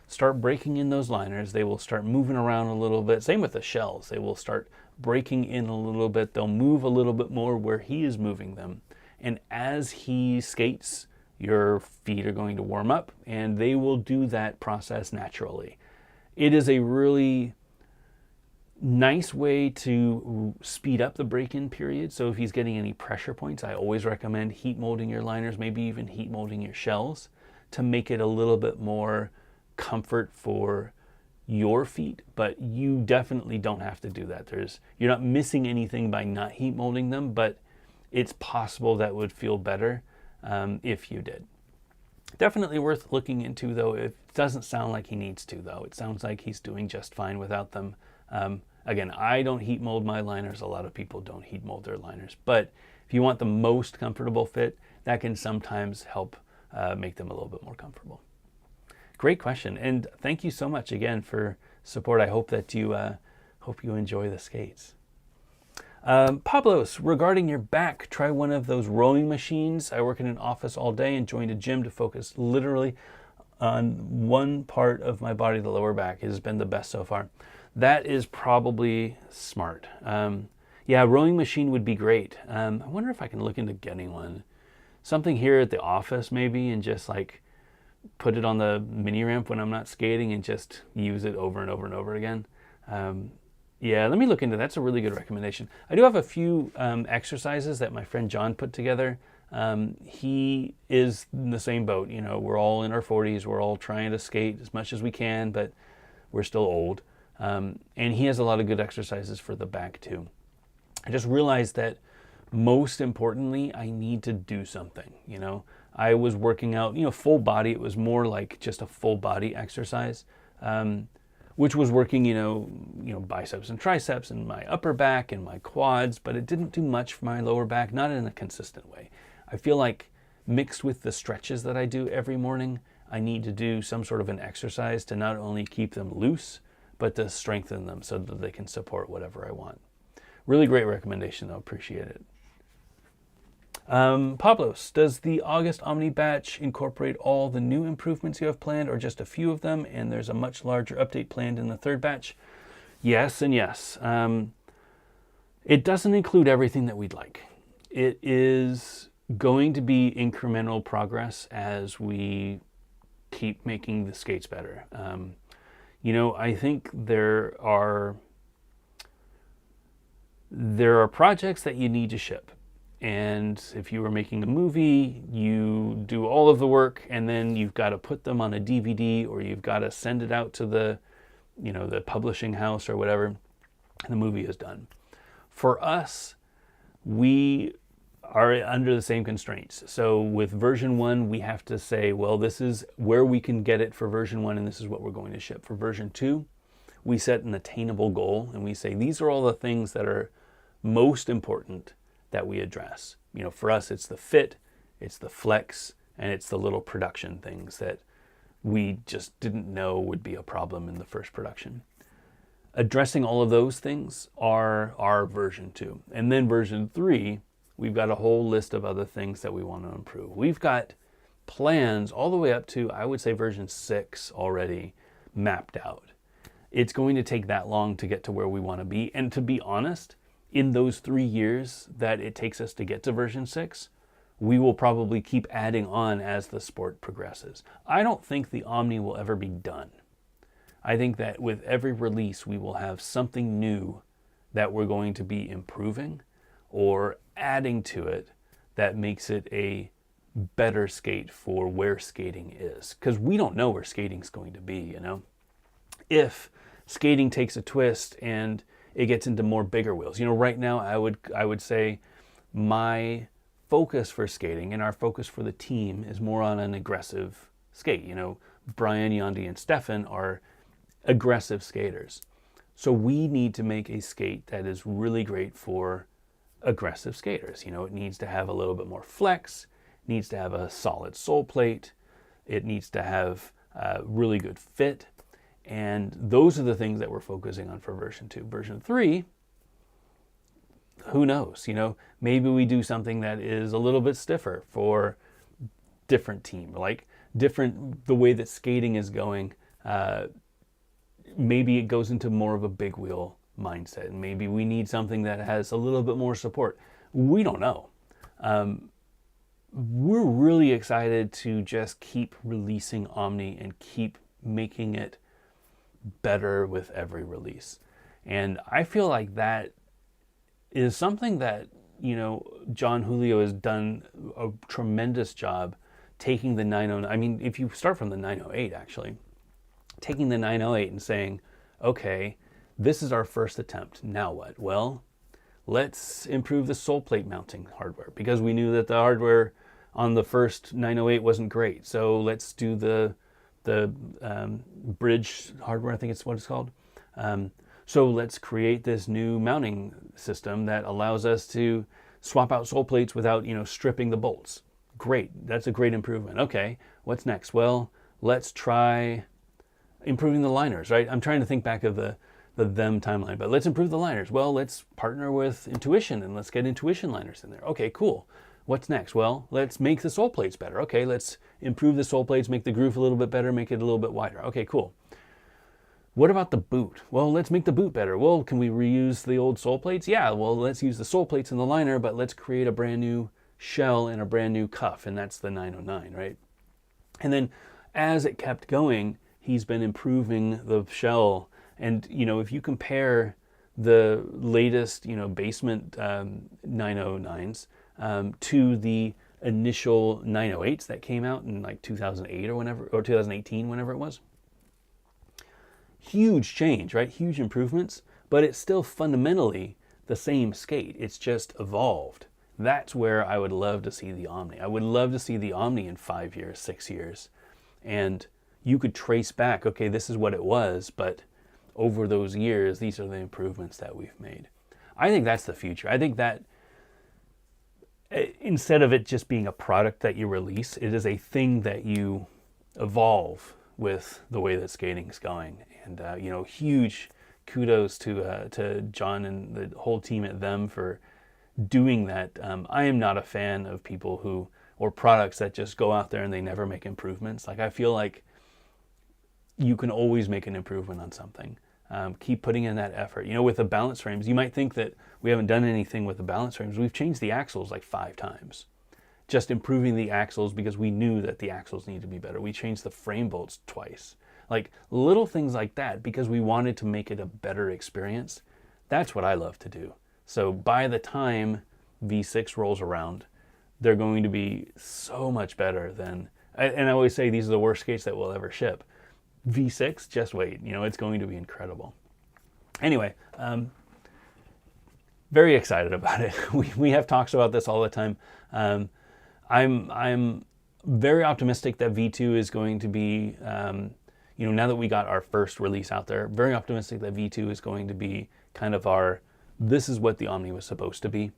start breaking in those liners. They will start moving around a little bit. Same with the shells. They will start breaking in a little bit. They'll move a little bit more where he is moving them. And as he skates, your feet are going to warm up, and they will do that process naturally. It is a really nice way to speed up the break-in period. So if he's getting any pressure points, I always recommend heat molding your liners, maybe even heat molding your shells to make it a little bit more comfort for your feet, but you definitely don't have to do that. You're not missing anything by not heat molding them, but it's possible that would feel better if you did. Definitely worth looking into, though. It doesn't sound like he needs to, though. It sounds like he's doing just fine without them. Again, I don't heat mold my liners. A lot of people don't heat mold their liners. But if you want the most comfortable fit, that can sometimes help make them a little bit more comfortable. Great question, and thank you so much again for support. I hope that you enjoy the skates. Pablos, regarding your back, try one of those rowing machines. I work in an office all day and joined a gym to focus literally on one part of my body, the lower back. It has been the best so far. That is probably smart. Yeah, rowing machine would be great. I wonder if I can look into getting one. Something here at the office maybe, and just like put it on the mini ramp when I'm not skating and just use it over and over and over again. Yeah, let me look into that. That's a really good recommendation. I do have a few exercises that my friend John put together. He is in the same boat. You know, we're all in our 40s. We're all trying to skate as much as we can, but we're still old. And he has a lot of good exercises for the back too. I just realized that most importantly, I need to do something. You know, I was working out, you know, full body. It was more like just a full body exercise, which was working, you know, biceps and triceps and my upper back and my quads, but it didn't do much for my lower back, not in a consistent way. I feel like mixed with the stretches that I do every morning, I need to do some sort of an exercise to not only keep them loose, but to strengthen them so that they can support whatever I want. Really great recommendation though, appreciate it. Pablos, does the August Omni batch incorporate all the new improvements you have planned or just a few of them, and there's a much larger update planned in the third batch? Yes and yes. It doesn't include everything that we'd like. It is going to be incremental progress as we keep making the skates better. You know, I think there are projects that you need to ship. And if you were making a movie, you do all of the work and then you've got to put them on a DVD or you've got to send it out to the, you know, the publishing house or whatever, and the movie is done. For us, we are under the same constraints. So with version 1, we have to say, well, this is where we can get it for version 1 and this is what we're going to ship. For version 2, we set an attainable goal and we say, these are all the things that are most important that we address. You know, for us, it's the fit, it's the flex, and it's the little production things that we just didn't know would be a problem in the first production. Addressing all of those things are our version 2. And then version 3, we've got a whole list of other things that we want to improve. We've got plans all the way up to, I would say, version 6 already mapped out. It's going to take that long to get to where we want to be. And to be honest, in those 3 years that it takes us to get to version 6, we will probably keep adding on as the sport progresses. I don't think the Omni will ever be done. I think that with every release, we will have something new that we're going to be improving or adding to it that makes it a better skate for where skating is. Because we don't know where skating's going to be, you know? If skating takes a twist and it gets into more bigger wheels. You know, right now I would say my focus for skating and our focus for the team is more on an aggressive skate. You know, Brian, Yandi, and Stefan are aggressive skaters. So we need to make a skate that is really great for aggressive skaters. You know, it needs to have a little bit more flex, needs to have a solid sole plate, it needs to have really good fit. And those are the things that we're focusing on for version 2. Version 3, who knows? You know, maybe we do something that is a little bit stiffer for different team, like different, the way that skating is going. Maybe it goes into more of a big wheel mindset. And maybe we need something that has a little bit more support. We don't know. We're really excited to just keep releasing Omni and keep making it better with every release. And I feel like that is something that, you know, John Julio has done a tremendous job taking the 909. I mean, if you start from the 908, actually, taking the 908 and saying, okay, this is our first attempt. Now what? Well, let's improve the sole plate mounting hardware because we knew that the hardware on the first 908 wasn't great. So let's do the bridge hardware, I think it's what it's called. So let's create this new mounting system that allows us to swap out sole plates without, you know, stripping the bolts. Great, that's a great improvement. Okay, what's next? Well, let's try improving the liners, right? I'm trying to think back of the the them timeline. But let's improve the liners. Well, let's partner with Intuition and let's get Intuition liners in there. Okay, cool. What's next? Well, let's make the sole plates better. Okay, let's improve the sole plates, make the groove a little bit better, make it a little bit wider. Okay, cool. What about the boot? Well, let's make the boot better. Well, can we reuse the old sole plates? Yeah, well, let's use the sole plates in the liner, but let's create a brand new shell and a brand new cuff, and that's the 909, right? And then as it kept going, he's been improving the shell. And, you know, if you compare the latest, you know, basement 909s to the initial 908s that came out in like 2008 or whenever, or 2018, whenever it was, huge change, right? Huge improvements, but it's still fundamentally the same skate. It's just evolved. That's where I would love to see the Omni. I would love to see the Omni in 5 years, 6 years. And you could trace back, okay, this is what it was, but over those years, these are the improvements that we've made. I think that's the future. I think that instead of it just being a product that you release, it is a thing that you evolve with the way that skating's going. And, you know, huge kudos to John and the whole team at them for doing that. I am not a fan of people who, or products that just go out there and they never make improvements. Like, I feel like you can always make an improvement on something. Keep putting in that effort. You know, with the balance frames, you might think that we haven't done anything with the balance frames. We've changed the axles like 5 times. Just improving the axles because we knew that the axles needed to be better. We changed the frame bolts twice. Like little things like that because we wanted to make it a better experience. That's what I love to do. So by the time V6 rolls around, they're going to be so much better than, and I always say these are the worst skates that we'll ever ship. V6, just wait, you know, it's going to be incredible. Anyway, very excited about it. We have talks about this all the time. I'm very optimistic that V2 is going to be, you know, now that we got our first release out there, very optimistic that V2 is going to be kind of our, this is what the Omni was supposed to be.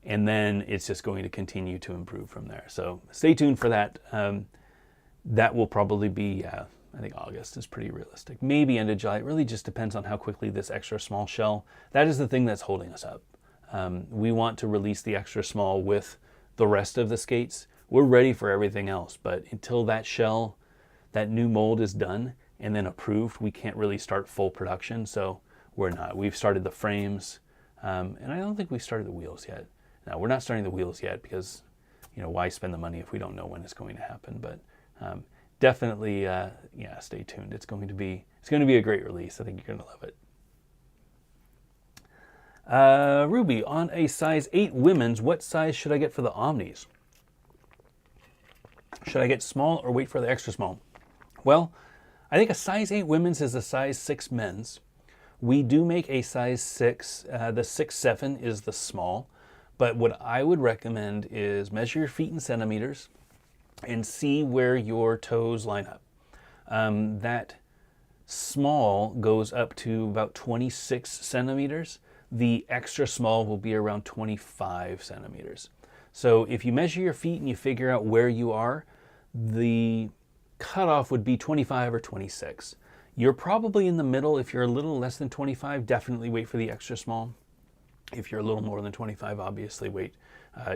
And then it's just going to continue to improve from there. So stay tuned for that. That will probably be, I think August is pretty realistic. Maybe end of July. It really just depends on how quickly this extra small shell, that is the thing that's holding us up. We want to release the extra small with the rest of the skates. We're ready for everything else, but until that shell, that new mold is done and then approved, we can't really start full production. So we're not. We've started the frames, and I don't think we've started the wheels yet. No, we're not starting the wheels yet because, you know, why spend the money if we don't know when it's going to happen? But definitely, yeah, stay tuned. It's going to be a great release. I think you're going to love it. Ruby, on a size 8 women's, what size should I get for the Omnis? Should I get small or wait for the extra small? Well, I think a size 8 women's is a size 6 men's. We do make a size 6. The 6'7" is the small. But what I would recommend is measure your feet in centimeters and see where your toes line up. That small goes up to about 26 centimeters. The extra small will be around 25 centimeters. So if you measure your feet and you figure out where you are, the cutoff would be 25 or 26. You're probably in the middle. If you're a little less than 25, definitely wait for the extra small. If you're a little more than 25, obviously wait.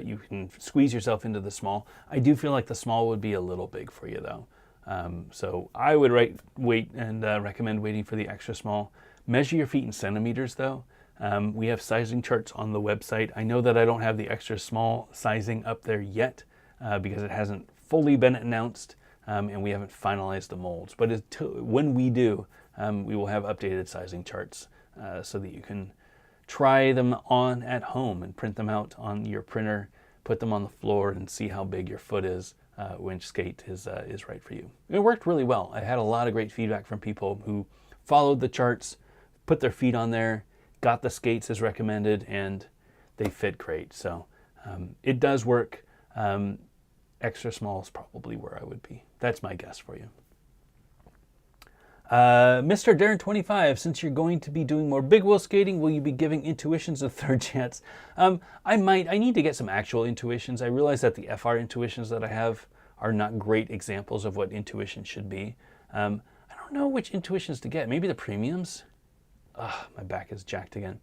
You can squeeze yourself into the small. I do feel like the small would be a little big for you though. So I would wait and recommend waiting for the extra small. Measure your feet in centimeters though. We have sizing charts on the website. I know that I don't have the extra small sizing up there yet because it hasn't fully been announced and we haven't finalized the molds. But when we do, we will have updated sizing charts so that you can try them on at home and print them out on your printer, put them on the floor and see how big your foot is, which skate is right for you. It worked really well. I had a lot of great feedback from people who followed the charts, put their feet on there, got the skates as recommended, and they fit great. So it does work. Extra small is probably where I would be. That's my guess for you. Mr. Darren 25, since you're going to be doing more big wheel skating, will you be giving intuitions a third chance? I need to get some actual intuitions. I realize that the FR intuitions that I have are not great examples of what intuition should be. I don't know which intuitions to get. Maybe the premiums? My back is jacked again.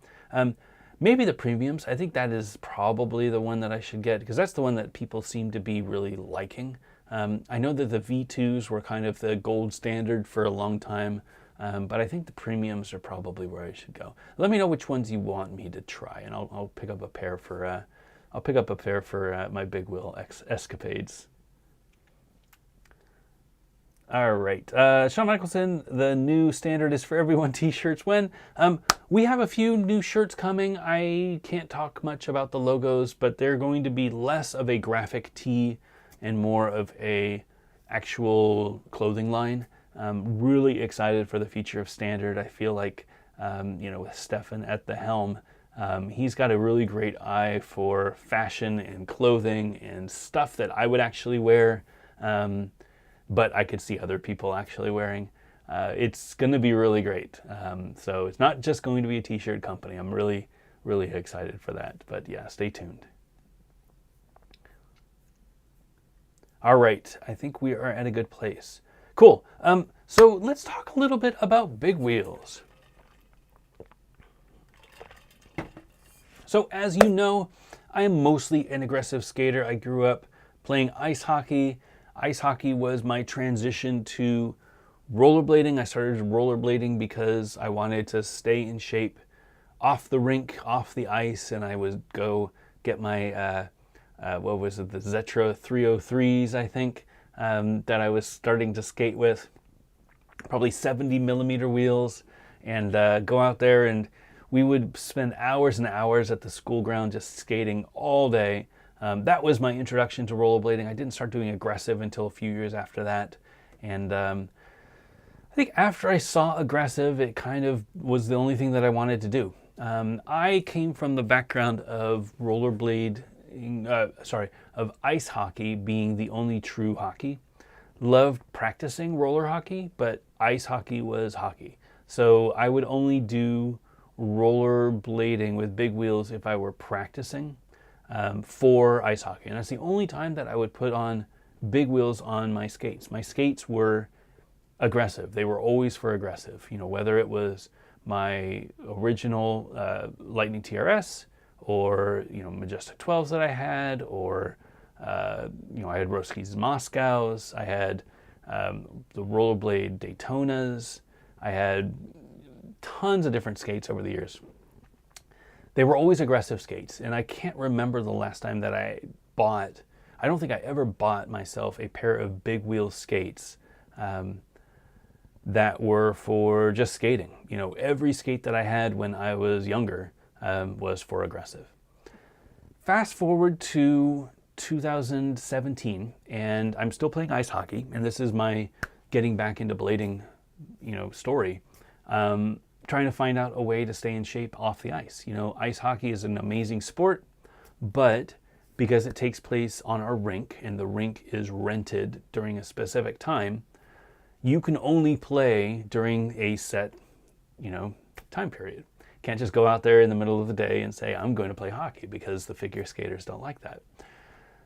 Maybe the premiums. I think that is probably the one that I should get because that's the one that people seem to be really liking. I know that the V2s were kind of the gold standard for a long time, but I think the premiums are probably where I should go. Let me know which ones you want me to try, and I'll pick up a pair for my big wheel escapades. All right, Shawn Michelson, the new standard is for everyone t-shirts. When we have a few new shirts coming. I can't talk much about the logos, but they're going to be less of a graphic tee and more of a actual clothing line. Really excited for the future of standard. I feel like, with Stefan at the helm, he's got a really great eye for fashion and clothing and stuff that I would actually wear. But I could see other people actually wearing. It's going to be really great. So it's not just going to be a t-shirt company. I'm really, really excited for that. But yeah, stay tuned. All right, I think we are at a good place. Cool. So let's talk a little bit about big wheels. So as you know, I am mostly an aggressive skater. I grew up playing ice hockey. Ice hockey was my transition to rollerblading. I started rollerblading because I wanted to stay in shape off the rink, off the ice, and I would go get my, the Zetra 303s, I think, that I was starting to skate with. Probably 70 millimeter wheels, and go out there, and we would spend hours and hours at the school ground just skating all day. That was my introduction to rollerblading. I didn't start doing aggressive until a few years after that. And I think after I saw aggressive, it kind of was the only thing that I wanted to do. I came from the background of of ice hockey being the only true hockey. Loved practicing roller hockey, but ice hockey was hockey. So I would only do rollerblading with big wheels if I were practicing. For ice hockey. And that's the only time that I would put on big wheels on my skates. My skates were aggressive. They were always for aggressive. Whether it was my original Lightning TRS or, Majestic 12s that I had, or, I had Roski's Moscows. I had the Rollerblade Daytonas. I had tons of different skates over the years. They were always aggressive skates, and I can't remember the last time that I don't think I ever bought myself a pair of big wheel skates that were for just skating. Every skate that I had when I was younger was for aggressive. Fast forward to 2017, and I'm still playing ice hockey, and this is my getting back into blading, story. Trying to find out a way to stay in shape off the ice. Ice hockey is an amazing sport, but because it takes place on a rink and the rink is rented during a specific time, you can only play during a set, time period. Can't just go out there in the middle of the day and say, I'm going to play hockey, because the figure skaters don't like that.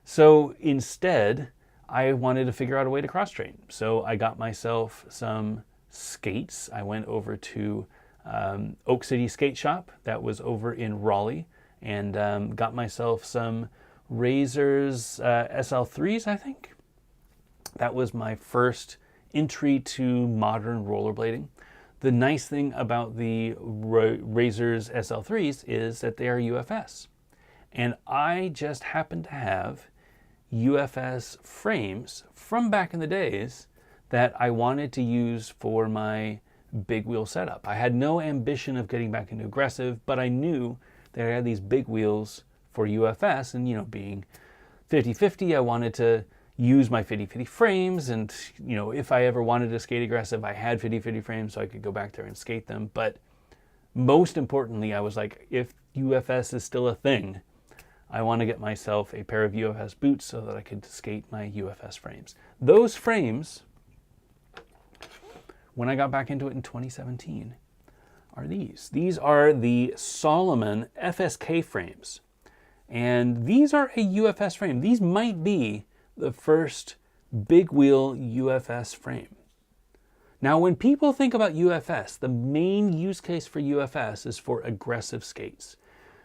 So instead, I wanted to figure out a way to cross train. So I got myself some skates. I went over to Oak City Skate Shop that was over in Raleigh, and got myself some Razors SL3s, I think. That was my first entry to modern rollerblading. The nice thing about the Razors SL3s is that they are UFS. And I just happen to have UFS frames from back in the days that I wanted to use for my big wheel setup. I had no ambition of getting back into aggressive, but I knew that I had these big wheels for UFS, and being 50-50, I wanted to use my 50-50 frames, and if I ever wanted to skate aggressive, I had 50-50 frames so I could go back there and skate them. But most importantly, I was like, if UFS is still a thing, I want to get myself a pair of UFS boots so that I could skate my UFS frames. Those frames, when I got back into it in 2017, are these. These are the Solomon FSK frames. And these are a UFS frame. These might be the first big wheel UFS frame. Now, when people think about UFS, the main use case for UFS is for aggressive skates.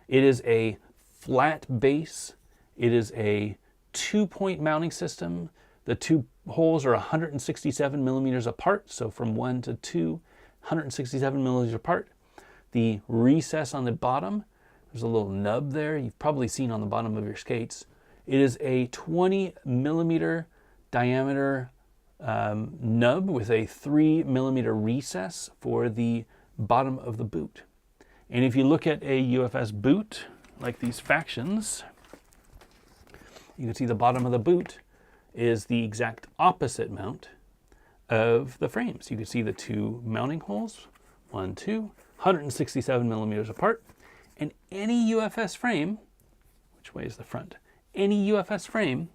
It is a flat base. It is a 2-point mounting system. The two holes are 167 millimeters apart, so from 1 to 2, 167 millimeters apart. The recess on the bottom, there's a little nub there you've probably seen on the bottom of your skates. It is a 20 millimeter diameter nub with a 3 millimeter recess for the bottom of the boot. And if you look at a UFS boot, like these factions, you can see the bottom of the boot is the exact opposite mount of the frames. You can see the two mounting holes, 1, 2, 167 millimeters apart. And any UFS frame, which way is the front? Any UFS frame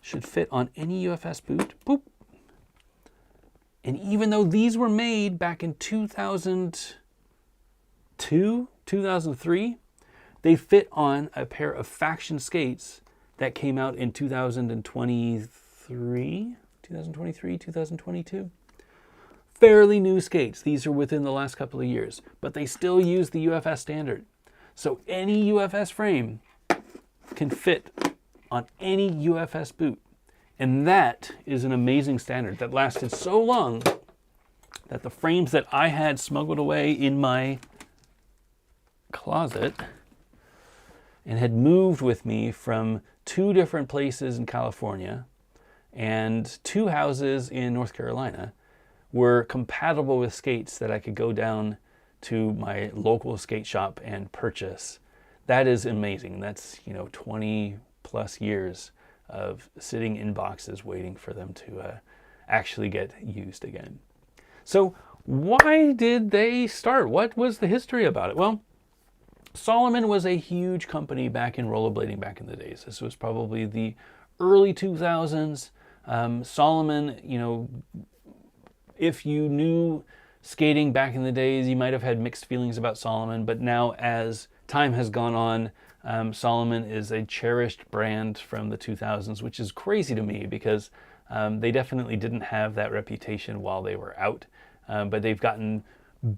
should fit on any UFS boot. Boop. And even though these were made back in 2002, 2003, they fit on a pair of faction skates that came out in 2023, 2022. Fairly new skates. These are within the last couple of years, but they still use the UFS standard. So any UFS frame can fit on any UFS boot. And that is an amazing standard that lasted so long that the frames that I had smuggled away in my closet and had moved with me from 2 different places in California and 2 houses in North Carolina were compatible with skates that I could go down to my local skate shop and purchase. That is amazing. That's, 20 plus years of sitting in boxes waiting for them to actually get used again. So why did they start? What was the history about it? Well, Salomon was a huge company back in rollerblading back in the days. This was probably the early 2000s. Salomon, if you knew skating back in the days, you might have had mixed feelings about Salomon, but now as time has gone on, Salomon is a cherished brand from the 2000s, which is crazy to me because they definitely didn't have that reputation while they were out, but they've gotten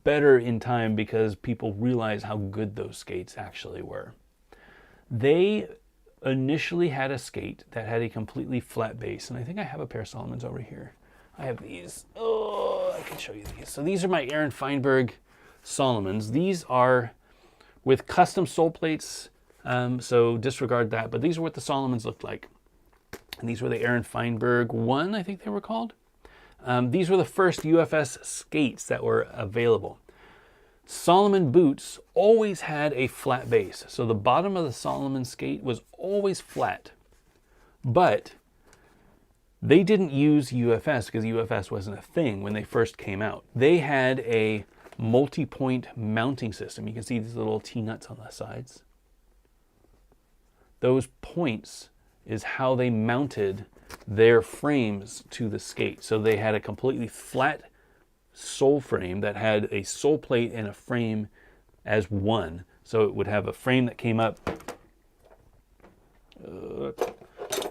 better in time because people realize how good those skates actually were. They initially had a skate that had a completely flat base, and I think I have a pair of Salomons over here. I have these. Oh, I can show you these. So these are my Aaron Feinberg Salomons. These are with custom sole plates, so disregard that. But these are what the Salomons looked like. And these were the Aaron Feinberg 1, I think they were called. These were the first UFS skates that were available. Salomon boots always had a flat base. So the bottom of the Salomon skate was always flat. But they didn't use UFS because UFS wasn't a thing when they first came out. They had a multi-point mounting system. You can see these little T-nuts on the sides. Those points is how they mounted their frames to the skate. So they had a completely flat sole frame that had a sole plate and a frame as one. So it would have a frame that came up, it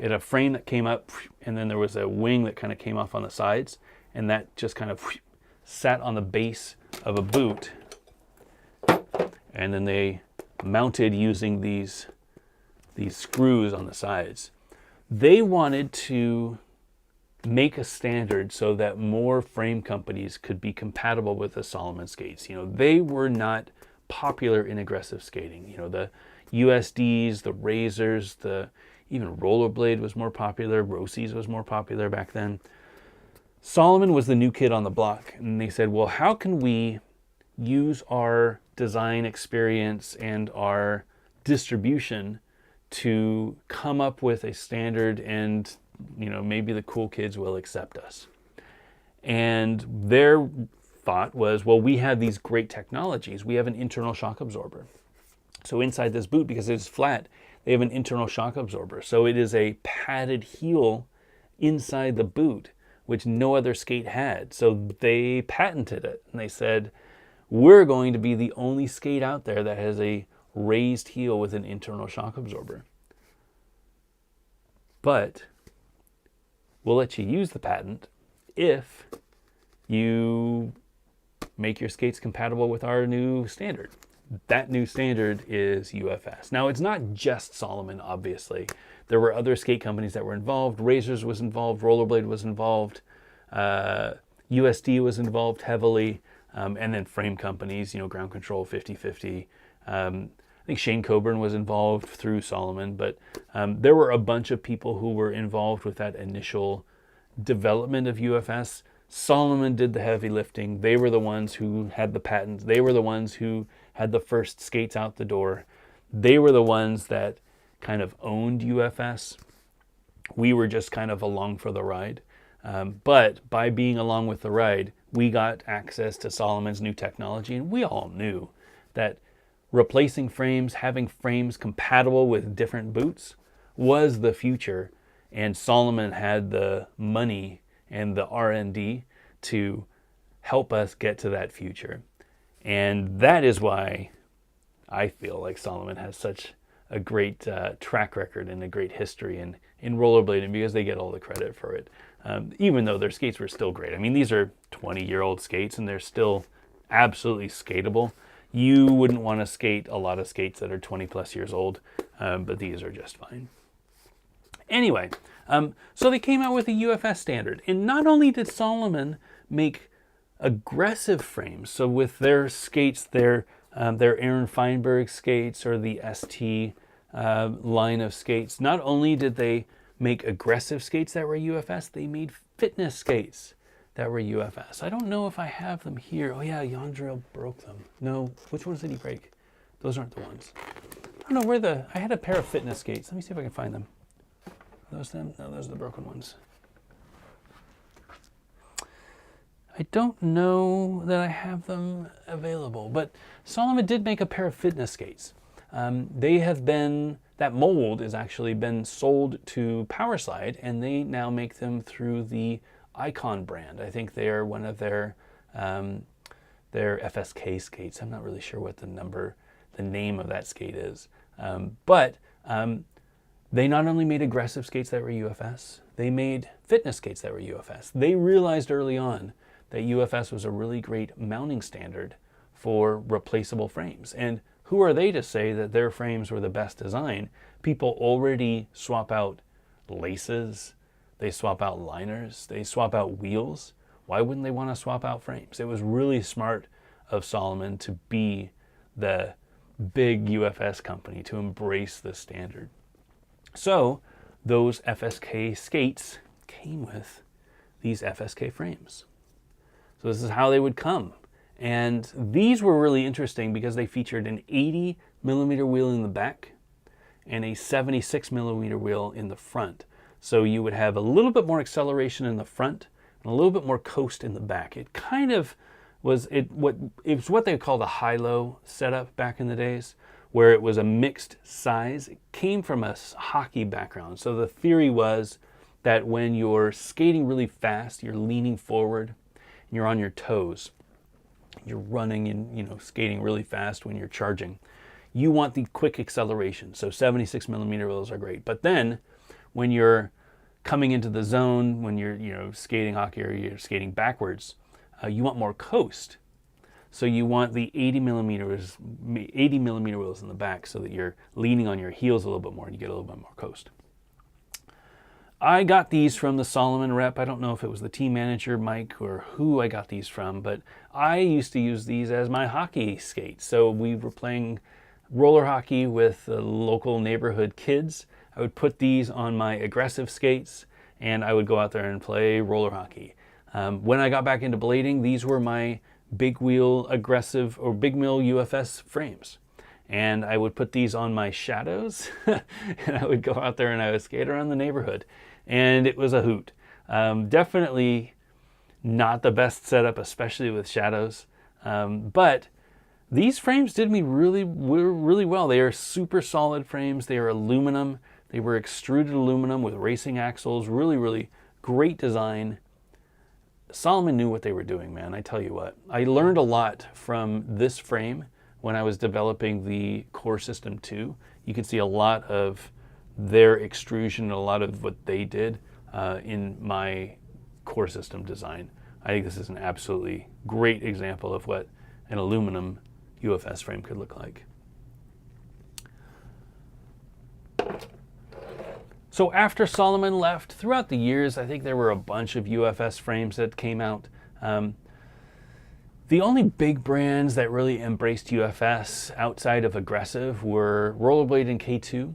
had a frame that came up, and then there was a wing that kind of came off on the sides, and that just kind of sat on the base of a boot. And then they mounted using these screws on the sides. They wanted to make a standard so that more frame companies could be compatible with the Salomon skates. They were not popular in aggressive skating. The USDs, the Razors, even Rollerblade was more popular. Rossi's was more popular back then. Salomon was the new kid on the block, and they said, well, how can we use our design experience and our distribution to come up with a standard, and maybe the cool kids will accept us. And their thought was, well, we have these great technologies. We have an internal shock absorber. So inside this boot, because it's flat, they have an internal shock absorber. So it is a padded heel inside the boot, which no other skate had. So they patented it, and they said, we're going to be the only skate out there that has a raised heel with an internal shock absorber. But we'll let you use the patent if you make your skates compatible with our new standard. That new standard is UFS. Now, it's not just Salomon, obviously. There were other skate companies that were involved. Razors was involved, Rollerblade was involved, USD was involved heavily, and then frame companies, Ground Control, 50/50. I think Shane Coburn was involved through Salomon, but there were a bunch of people who were involved with that initial development of UFS. Salomon did the heavy lifting. They were the ones who had the patents. They were the ones who had the first skates out the door. They were the ones that kind of owned UFS. We were just kind of along for the ride. But by being along with the ride, we got access to Salomon's new technology, and we all knew that replacing frames, having frames compatible with different boots was the future, and Salomon had the money and the R&D to help us get to that future. And that is why I feel like Salomon has such a great track record and a great history in rollerblading, because they get all the credit for it. Even though their skates were still great. I mean, these are 20-year-old skates and they're still absolutely skatable. You wouldn't want to skate a lot of skates that are 20 plus years old, but these are just fine. Anyway, so they came out with a UFS standard, and not only did Salomon make aggressive frames, so with their skates, their Aaron Feinberg skates or the ST line of skates, not only did they make aggressive skates that were UFS, they made fitness skates that were UFS. I don't know if I have them here. Oh yeah, Yandril broke them. No, which ones did he break? Those aren't the ones. I don't know where I had a pair of fitness skates. Let me see if I can find them. Are those them? No, those are the broken ones. I don't know that I have them available, but Salomon did make a pair of fitness skates. They have been, that mold has actually been sold to Powerslide, and they now make them through the Icon brand. I think they are one of their FSK skates. I'm not really sure what the name of that skate is. But they not only made aggressive skates that were UFS, they made fitness skates that were UFS. They realized early on that UFS was a really great mounting standard for replaceable frames. And who are they to say that their frames were the best design? People already swap out laces, they swap out liners, they swap out wheels. Why wouldn't they want to swap out frames? It was really smart of Salomon to be the big UFS company, to embrace the standard. So those FSK skates came with these FSK frames. So this is how they would come. And these were really interesting because they featured an 80 millimeter wheel in the back and a 76 millimeter wheel in the front. So you would have a little bit more acceleration in the front and a little bit more coast in the back. It kind of was it was what they called a high-low setup back in the days, where it was a mixed size. It came from a hockey background. So the theory was that when you're skating really fast, you're leaning forward, and you're on your toes. You're running and skating really fast when you're charging. You want the quick acceleration. So 76 millimeter wheels are great. But then when you're coming into the zone, when you're skating hockey or you're skating backwards, you want more coast. So you want the 80 millimeter wheels in the back so that you're leaning on your heels a little bit more and you get a little bit more coast. I got these from the Salomon rep. I don't know if it was the team manager, Mike, or who I got these from, but I used to use these as my hockey skates. So we were playing roller hockey with the local neighborhood kids. I would put these on my aggressive skates and I would go out there and play roller hockey. When I got back into blading, these were my big wheel aggressive or big mill UFS frames. And I would put these on my shadows and I would go out there and I would skate around the neighborhood. And it was a hoot. Definitely not the best setup, especially with shadows. But these frames did me really well. They are super solid frames. They are aluminum. They were extruded aluminum with racing axles. Really great design. Salomon knew what they were doing, man. I tell you what. I learned a lot from this frame when I was developing the Core System 2. You can see a lot of their extrusion, a lot of what they did in my Core System design. I think this is an absolutely great example of what an aluminum UFS frame could look like. So after Solomon left, throughout the years, I think there were a bunch of UFS frames that came out. The only big brands that really embraced UFS outside of aggressive were Rollerblade and K2.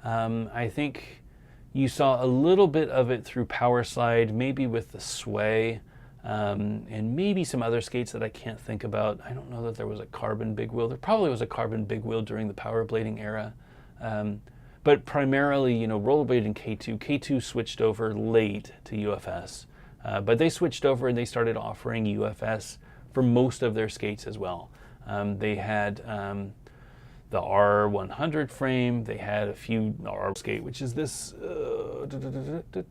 I think you saw a little bit of it through Powerslide, maybe with the Sway, and maybe some other skates that I can't think about. I don't know that there was a carbon big wheel. There probably was a carbon big wheel during the powerblading era. But primarily, you know, Rollerblade and K2. K2 switched over late to UFS, but they switched over and they started offering UFS for most of their skates as well. They had the R100 frame. They had a few R skate, which is this.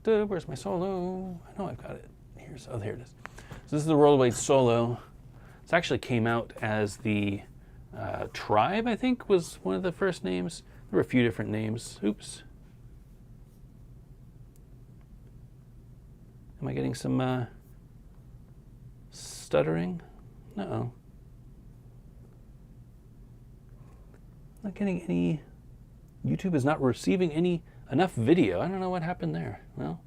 Where's my Solo? I know I've got it. Here it is. So this is the Rollerblade Solo. This actually came out as the Tribe, I think, was one of the first names. There were a few different names. Oops. Am I getting some stuttering? Uh-oh. Not getting any. YouTube is not receiving enough video. I don't know what happened there. Well,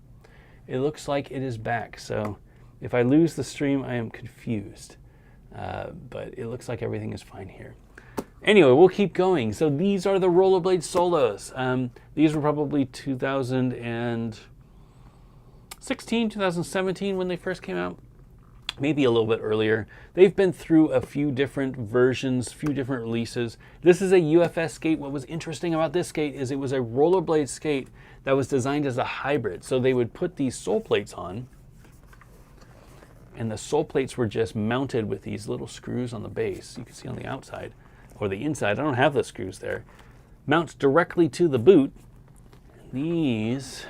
it looks like it is back. So if I lose the stream, I am confused. But it looks like everything is fine here. Anyway, we'll keep going. So these are the Rollerblade Solos. These were probably 2016, 2017 when they first came out. Maybe a little bit earlier. They've been through a few different versions, few different releases. This is a UFS skate. What was interesting about this skate is it was a rollerblade skate that was designed as a hybrid. So they would put these sole plates on, and the sole plates were just mounted with these little screws on the base. You can see on the outside or the inside. I don't have the screws there. Mounts directly to the boot. These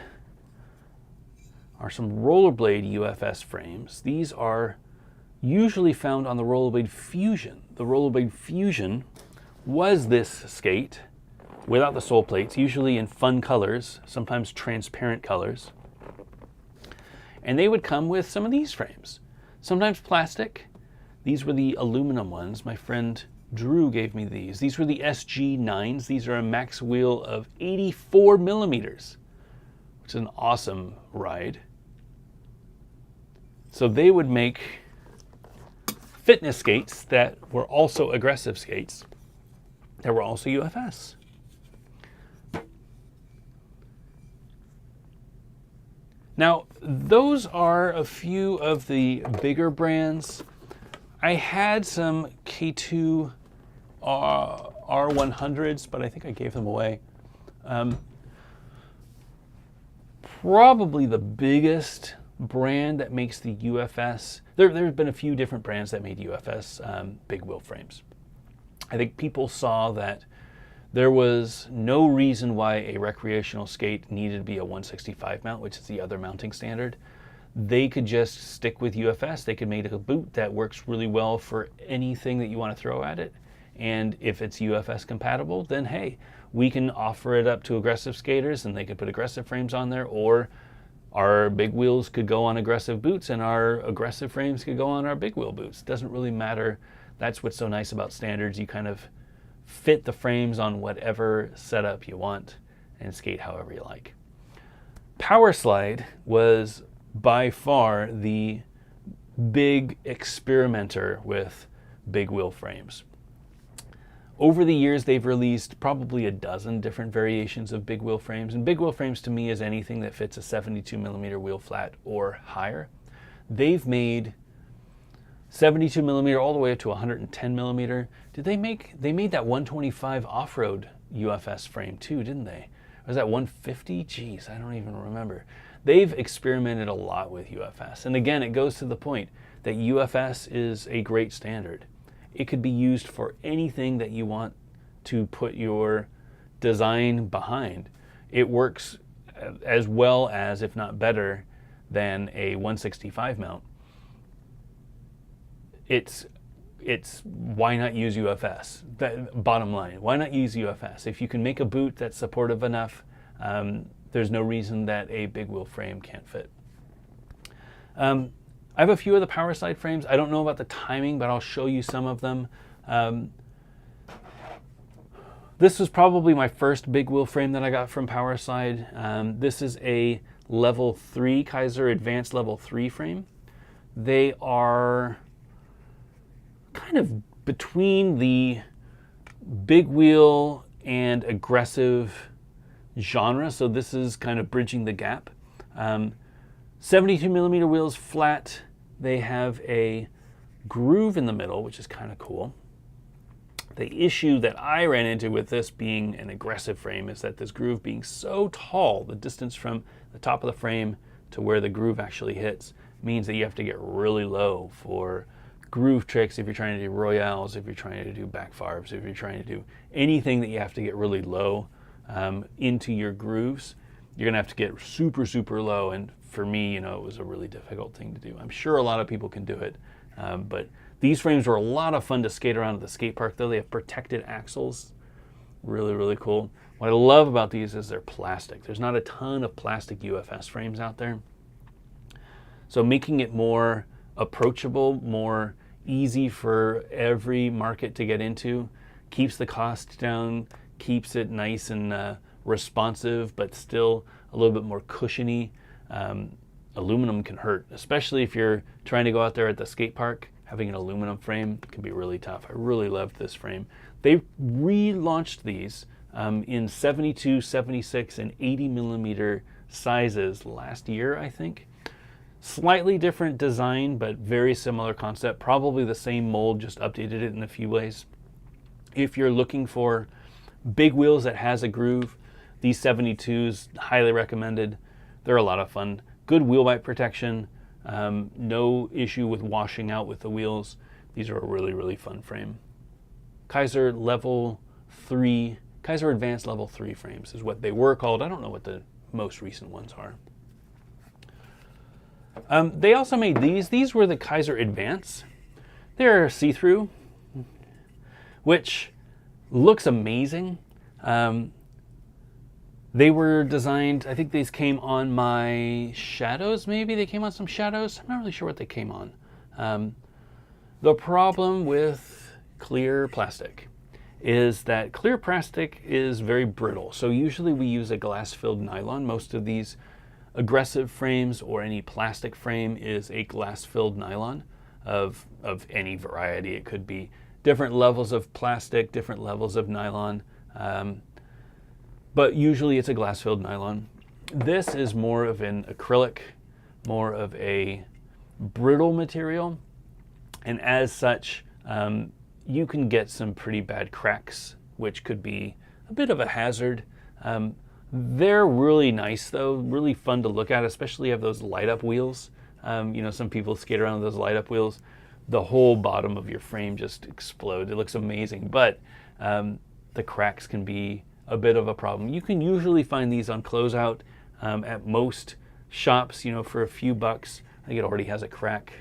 are some Rollerblade UFS frames. These are usually found on the Rollerblade Fusion. The Rollerblade Fusion was this skate without the sole plates, usually in fun colors, sometimes transparent colors. And they would come with some of these frames, sometimes plastic. These were the aluminum ones. My friend Drew gave me these. These were the SG9s. These are a max wheel of 84 millimeters, which is an awesome ride. So they would make fitness skates that were also aggressive skates that were also UFS. Now, those are a few of the bigger brands. I had some K2 R100s, but I think I gave them away. Probably the biggest brand that makes the UFS, there's been a few different brands that made UFS big wheel frames. I think people saw that there was no reason why a recreational skate needed to be a 165 mount, which is the other mounting standard. They could just stick with UFS. They could make a boot that works really well for anything that you want to throw at it. And if it's UFS compatible, then hey, we can offer it up to aggressive skaters and they could put aggressive frames on there, or our big wheels could go on aggressive boots and our aggressive frames could go on our big wheel boots. It doesn't really matter. That's what's so nice about standards. You kind of fit the frames on whatever setup you want and skate however you like. Powerslide was by far the big experimenter with big wheel frames. Over the years, they've released probably a dozen different variations of big wheel frames. And big wheel frames to me is anything that fits a 72 millimeter wheel flat or higher. They've made 72 millimeter all the way up to 110 millimeter. They made that 125 off-road UFS frame too, didn't they? Or was that 150? Geez, I don't even remember. They've experimented a lot with UFS. And again, it goes to the point that UFS is a great standard. It could be used for anything that you want to put your design behind. It works as well as, if not better, than a 165 mount. It's why not use UFS? Bottom line, why not use UFS? If you can make a boot that's supportive enough, there's no reason that a big wheel frame can't fit. I have a few of the power side frames. I don't know about the timing, but I'll show you some of them. This was probably my first big wheel frame that I got from Powerside. This is a level 3 Kaiser Advanced level 3 frame. They are kind of between the big wheel and aggressive genre, so this is kind of bridging the gap. 72 millimeter wheels flat. They have a groove in the middle, which is kind of cool. The issue that I ran into with this being an aggressive frame is that this groove being so tall, the distance from the top of the frame to where the groove actually hits means that you have to get really low for groove tricks if you're trying to do royales, if you're trying to do backfarbs, if you're trying to do anything that you have to get really low into your grooves. You're gonna have to get super, super low, and for me, it was a really difficult thing to do. I'm sure a lot of people can do it, but these frames were a lot of fun to skate around at the skate park, though. They have protected axles. Really, really cool. What I love about these is they're plastic. There's not a ton of plastic UFS frames out there. So making it more approachable, more easy for every market to get into, keeps the cost down, keeps it nice and responsive, but still a little bit more cushiony. Aluminum can hurt, especially if you're trying to go out there at the skate park. Having an aluminum frame can be really tough. I really loved this frame. They relaunched these in 72, 76, and 80 millimeter sizes last year, I think. Slightly different design, but very similar concept. Probably the same mold, just updated it in a few ways. If you're looking for big wheels that has a groove, these 72s, highly recommended. They're a lot of fun. Good wheel bite protection. No issue with washing out with the wheels. These are a really, really fun frame. Kaiser level 3, Kaiser Advanced level 3 frames is what they were called. I don't know what the most recent ones are. They also made these. These were the Kaiser Advance. They're see-through, which looks amazing. They were designed, I think these came on my Shadows, maybe? They came on some Shadows? I'm not really sure what they came on. The problem with clear plastic is that clear plastic is very brittle. So usually we use a glass-filled nylon. Most of these aggressive frames or any plastic frame is a glass-filled nylon of any variety. It could be different levels of plastic, different levels of nylon. But usually it's a glass-filled nylon. This is more of an acrylic, more of a brittle material, and as such, you can get some pretty bad cracks, which could be a bit of a hazard. They're really nice though, really fun to look at, especially have those light-up wheels. Some people skate around with those light-up wheels. The whole bottom of your frame just explodes. It looks amazing, but the cracks can be a bit of a problem. You can usually find these on closeout at most shops, for a few bucks. I think it already has a crack.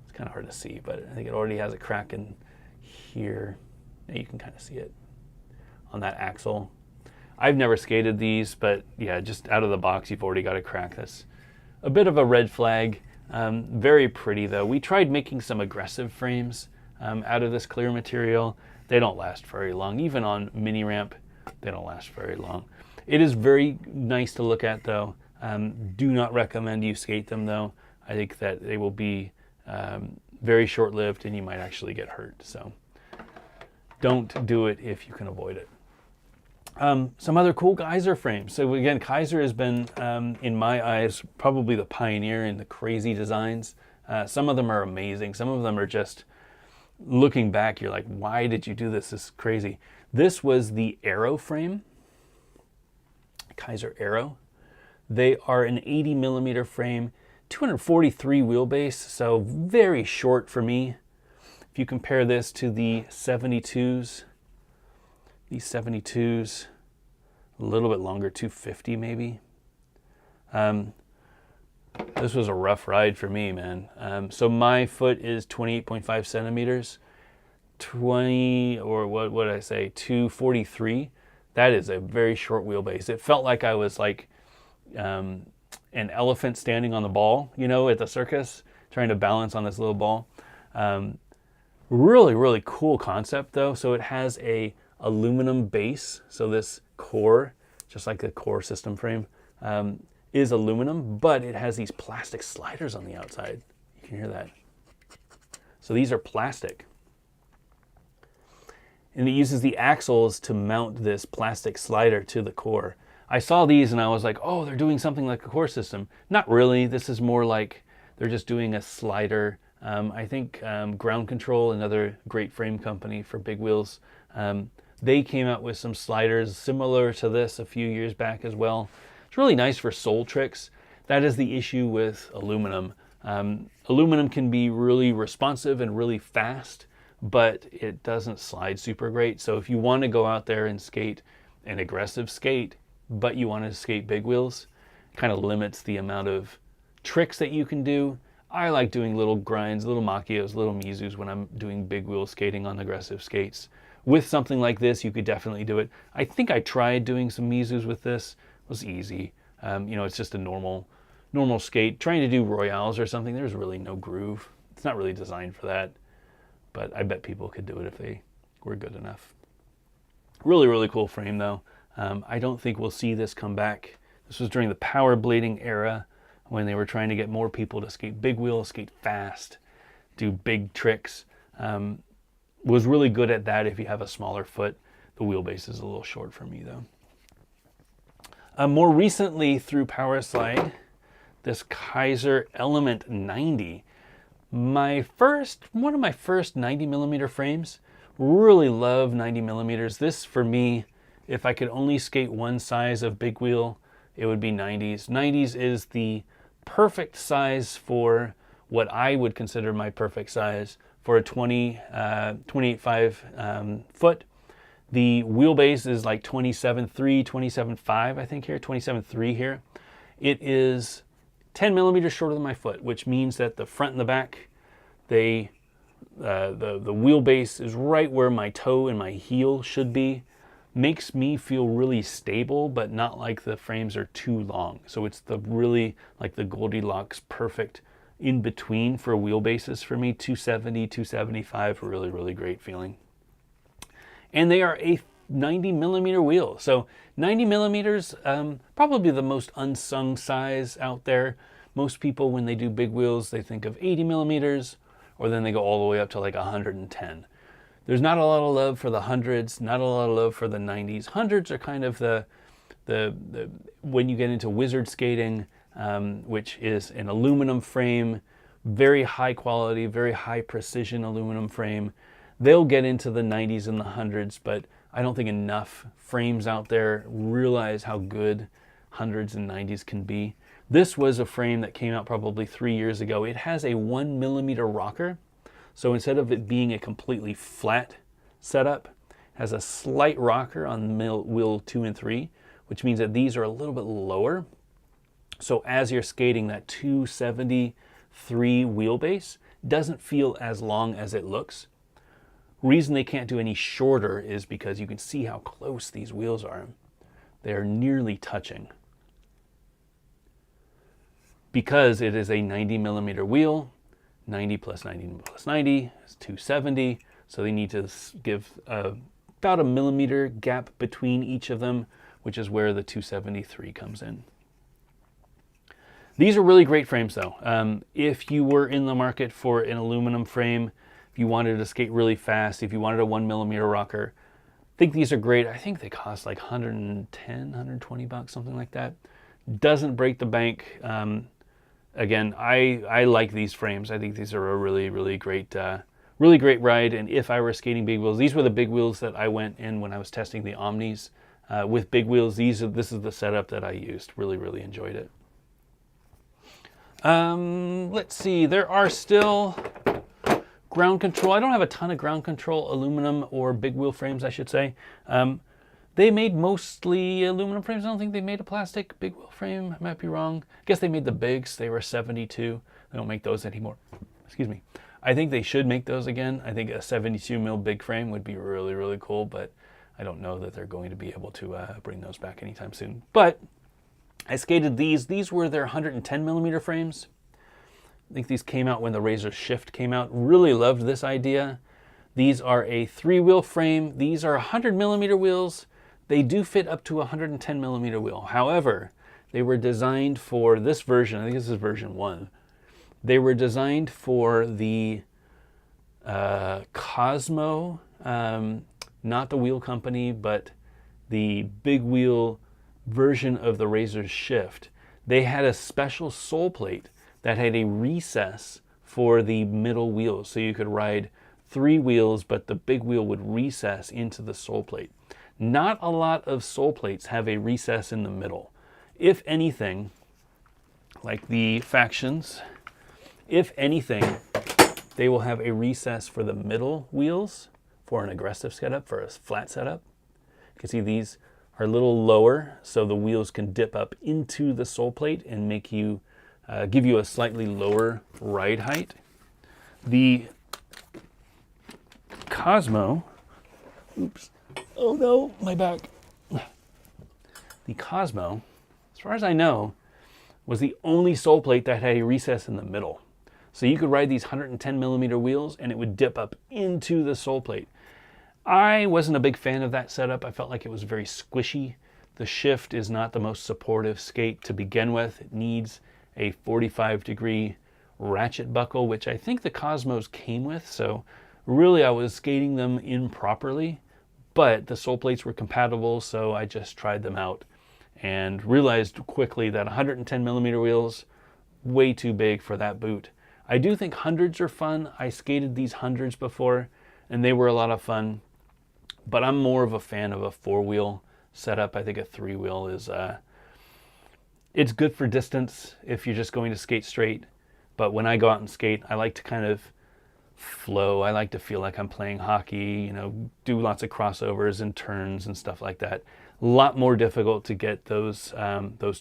It's kind of hard to see, but I think it already has a crack in here. Yeah, you can kind of see it on that axle. I've never skated these, but yeah, just out of the box, you've already got a crack. That's a bit of a red flag. Very pretty though. We tried making some aggressive frames out of this clear material. They don't last very long. Even on mini ramp, they don't last very long. It is very nice to look at though. Do not recommend you skate them though. I think that they will be very short-lived and you might actually get hurt. So don't do it if you can avoid it. Some other cool Kaiser frames. So again, Kaiser has been, in my eyes, probably the pioneer in the crazy designs. Some of them are amazing. Some of them are just, looking back, you're like, why did you do this? This is crazy. This was the Aero frame, Kaiser Aero. They are an 80 millimeter frame, 243 wheelbase, so very short for me. If you compare this to the 72s, these 72s, a little bit longer, 250 maybe. This was a rough ride for me, man. So my foot is 28.5 centimeters, 243. That is a very short wheelbase. It felt like I was like an elephant standing on the ball, at the circus, trying to balance on this little ball. Really, really cool concept though. So it has a aluminum base. So this core, just like the core system frame, is aluminum, but it has these plastic sliders on the outside. You can hear that. So these are plastic. And it uses the axles to mount this plastic slider to the core. I saw these and I was like, oh, they're doing something like a core system. Not really. This is more like they're just doing a slider. I think Ground Control, another great frame company for big wheels, they came out with some sliders similar to this a few years back as well. It's really nice for sole tricks. That is the issue with aluminum. Aluminum can be really responsive and really fast, but it doesn't slide super great. So if you want to go out there and skate an aggressive skate, but you want to skate big wheels, it kind of limits the amount of tricks that you can do. I like doing little grinds, little macchios, little mizus when I'm doing big wheel skating on aggressive skates. With something like this, you could definitely do it. I think I tried doing some mizus with this. It was easy. You know, it's just a normal skate. Trying to do royales or something, there's really no groove. It's not really designed for that. But I bet people could do it if they were good enough. Really, really cool frame though. I don't think we'll see this come back. This was during the power blading era when they were trying to get more people to skate big wheels, skate fast, do big tricks. Was really good at that if you have a smaller foot. The wheelbase is a little short for me though. More recently through Power Slide, this Kaiser Element 90. One of my first 90 millimeter frames. Really love 90 millimeters. This for me, if I could only skate one size of big wheel, it would be 90s. 90s is the perfect size for what I would consider my perfect size for a 28.5 foot. The wheelbase is like 27.3, 27.5, I think here, 27.3 here. It is 10 millimeters shorter than my foot, which means that the front and the back, the wheelbase is right where my toe and my heel should be. Makes me feel really stable, but not like the frames are too long. So it's the really like the Goldilocks perfect in between for wheelbases for me. 270, 275, really, really great feeling. And they are a 90 millimeter wheel. So 90 millimeters, probably the most unsung size out there. Most people, when they do big wheels, they think of 80 millimeters, or then they go all the way up to like 110. There's not a lot of love for the hundreds, not a lot of love for the 90s. Hundreds are kind of the when you get into wizard skating, which is an aluminum frame, very high quality, very high precision aluminum frame. They'll get into the 90s and the hundreds, but I don't think enough frames out there realize how good hundreds and 90s can be. This was a frame that came out probably 3 years ago. It has a 1 millimeter rocker. So instead of it being a completely flat setup, it has a slight rocker on wheel 2 and 3, which means that these are a little bit lower. So as you're skating, that 273 wheelbase doesn't feel as long as it looks. Reason they can't do any shorter is because you can see how close these wheels are. They are nearly touching. Because it is a 90 millimeter wheel, 90 plus 90 plus 90 is 270. So they need to give about a millimeter gap between each of them, which is where the 273 comes in. These are really great frames though. If you were in the market for an aluminum frame, if you wanted to skate really fast, if you wanted a 1 millimeter rocker, I think these are great. I think they cost like 110, 120 bucks, something like that. Doesn't break the bank. Again, I like these frames. I think these are a really, really great ride. And if I were skating big wheels, these were the big wheels that I went in when I was testing the Omnis. With big wheels, this is the setup that I used. Really, really enjoyed it. Let's see, there are still Ground Control. I don't have a ton of Ground Control aluminum or big wheel frames, I should say. They made mostly aluminum frames. I don't think they made a plastic big wheel frame. I might be wrong. I guess they made the bigs. They were 72. They don't make those anymore. Excuse me. I think they should make those again. I think a 72 mil big frame would be really, really cool, but I don't know that they're going to be able to bring those back anytime soon. But I skated these. These were their 110 millimeter frames. I think these came out when the Razor Shift came out. Really loved this idea. These are a 3-wheel frame. These are 100mm wheels. They do fit up to a 110mm wheel. However, they were designed for this version. I think this is version 1. They were designed for the Cosmo, not the wheel company, but the big wheel version of the Razor Shift. They had a special sole plate that had a recess for the middle wheels. So you could ride 3 wheels, but the big wheel would recess into the sole plate. Not a lot of sole plates have a recess in the middle. If anything, like the Factions, if anything, they will have a recess for the middle wheels for an aggressive setup, for a flat setup. You can see these are a little lower, so the wheels can dip up into the sole plate and make you, give you a slightly lower ride height. The Cosmo, oops, oh no, my back. The Cosmo, as far as I know, was the only sole plate that had a recess in the middle. So you could ride these 110mm wheels and it would dip up into the sole plate. I wasn't a big fan of that setup. I felt like it was very squishy. The Shift is not the most supportive skate to begin with. It needs a 45-degree ratchet buckle, which I think the Cosmos came with. So really I was skating them improperly, but the sole plates were compatible, so I just tried them out and realized quickly that 110mm wheels, way too big for that boot. I do think hundreds are fun. I skated these hundreds before and they were a lot of fun, but I'm more of a fan of a 4-wheel setup. I think a 3-wheel is, it's good for distance if you're just going to skate straight. But when I go out and skate, I like to kind of flow. I like to feel like I'm playing hockey, you know, do lots of crossovers and turns and stuff like that. A lot more difficult to get those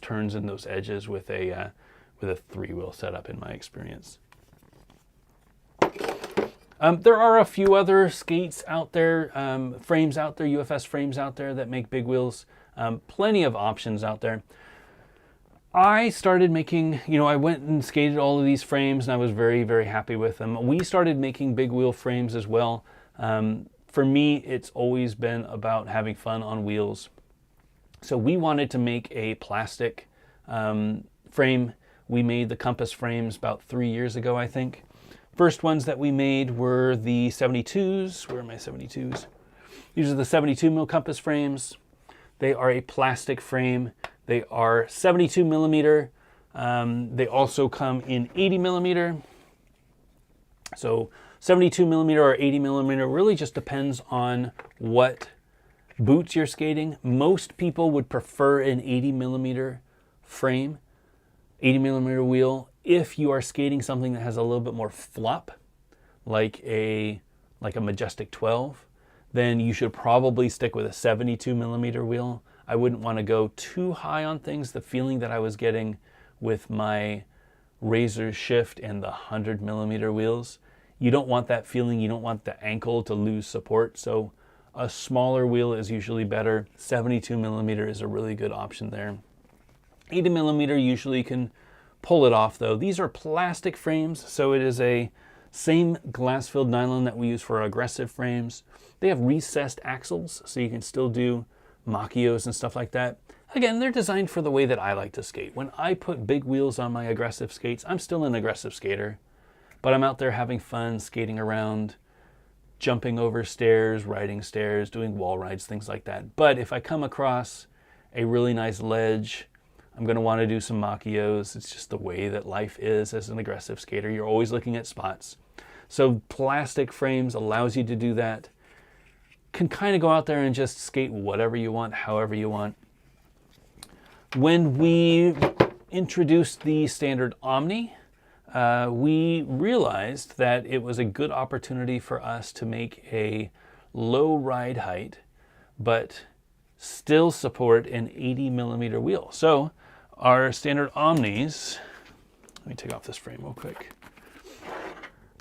turns and those edges with a 3-wheel setup in my experience. There are a few other skates out there, frames out there, UFS frames out there that make big wheels. Plenty of options out there. I started making, you know, I went and skated all of these frames and I was very, very happy with them. We started making big wheel frames as well. For me, it's always been about having fun on wheels. So we wanted to make a plastic frame. We made the Compass frames about 3 years ago, I think. First ones that we made were the 72s. Where are my 72s? These are the 72mm Compass frames. They are a plastic frame. They are 72mm. They also come in 80mm. So 72mm or 80mm really just depends on what boots you're skating. Most people would prefer an 80mm frame, 80mm wheel. If you are skating something that has a little bit more flop, like a Majestic 12, then you should probably stick with a 72mm wheel. I wouldn't want to go too high on things. The feeling that I was getting with my Razor Shift and the 100mm wheels, you don't want that feeling. You don't want the ankle to lose support. So a smaller wheel is usually better. 72mm is a really good option there. 80mm usually can pull it off though. These are plastic frames, so it is a same glass-filled nylon that we use for our aggressive frames. They have recessed axles, so you can still do macchios and stuff like that. Again, they're designed for the way that I like to skate. When I put big wheels on my aggressive skates, I'm still an aggressive skater, but I'm out there having fun, skating around, jumping over stairs, riding stairs, doing wall rides, things like that. But if I come across a really nice ledge, I'm going to want to do some macchios. It's just the way that life is as an aggressive skater. You're always looking at spots. So plastic frames allows you to do that. Can kind of go out there and just skate whatever you want, however you want. When we introduced the standard Omni, we realized that it was a good opportunity for us to make a low ride height, but still support an 80mm wheel. So our standard Omnis, let me take off this frame real quick,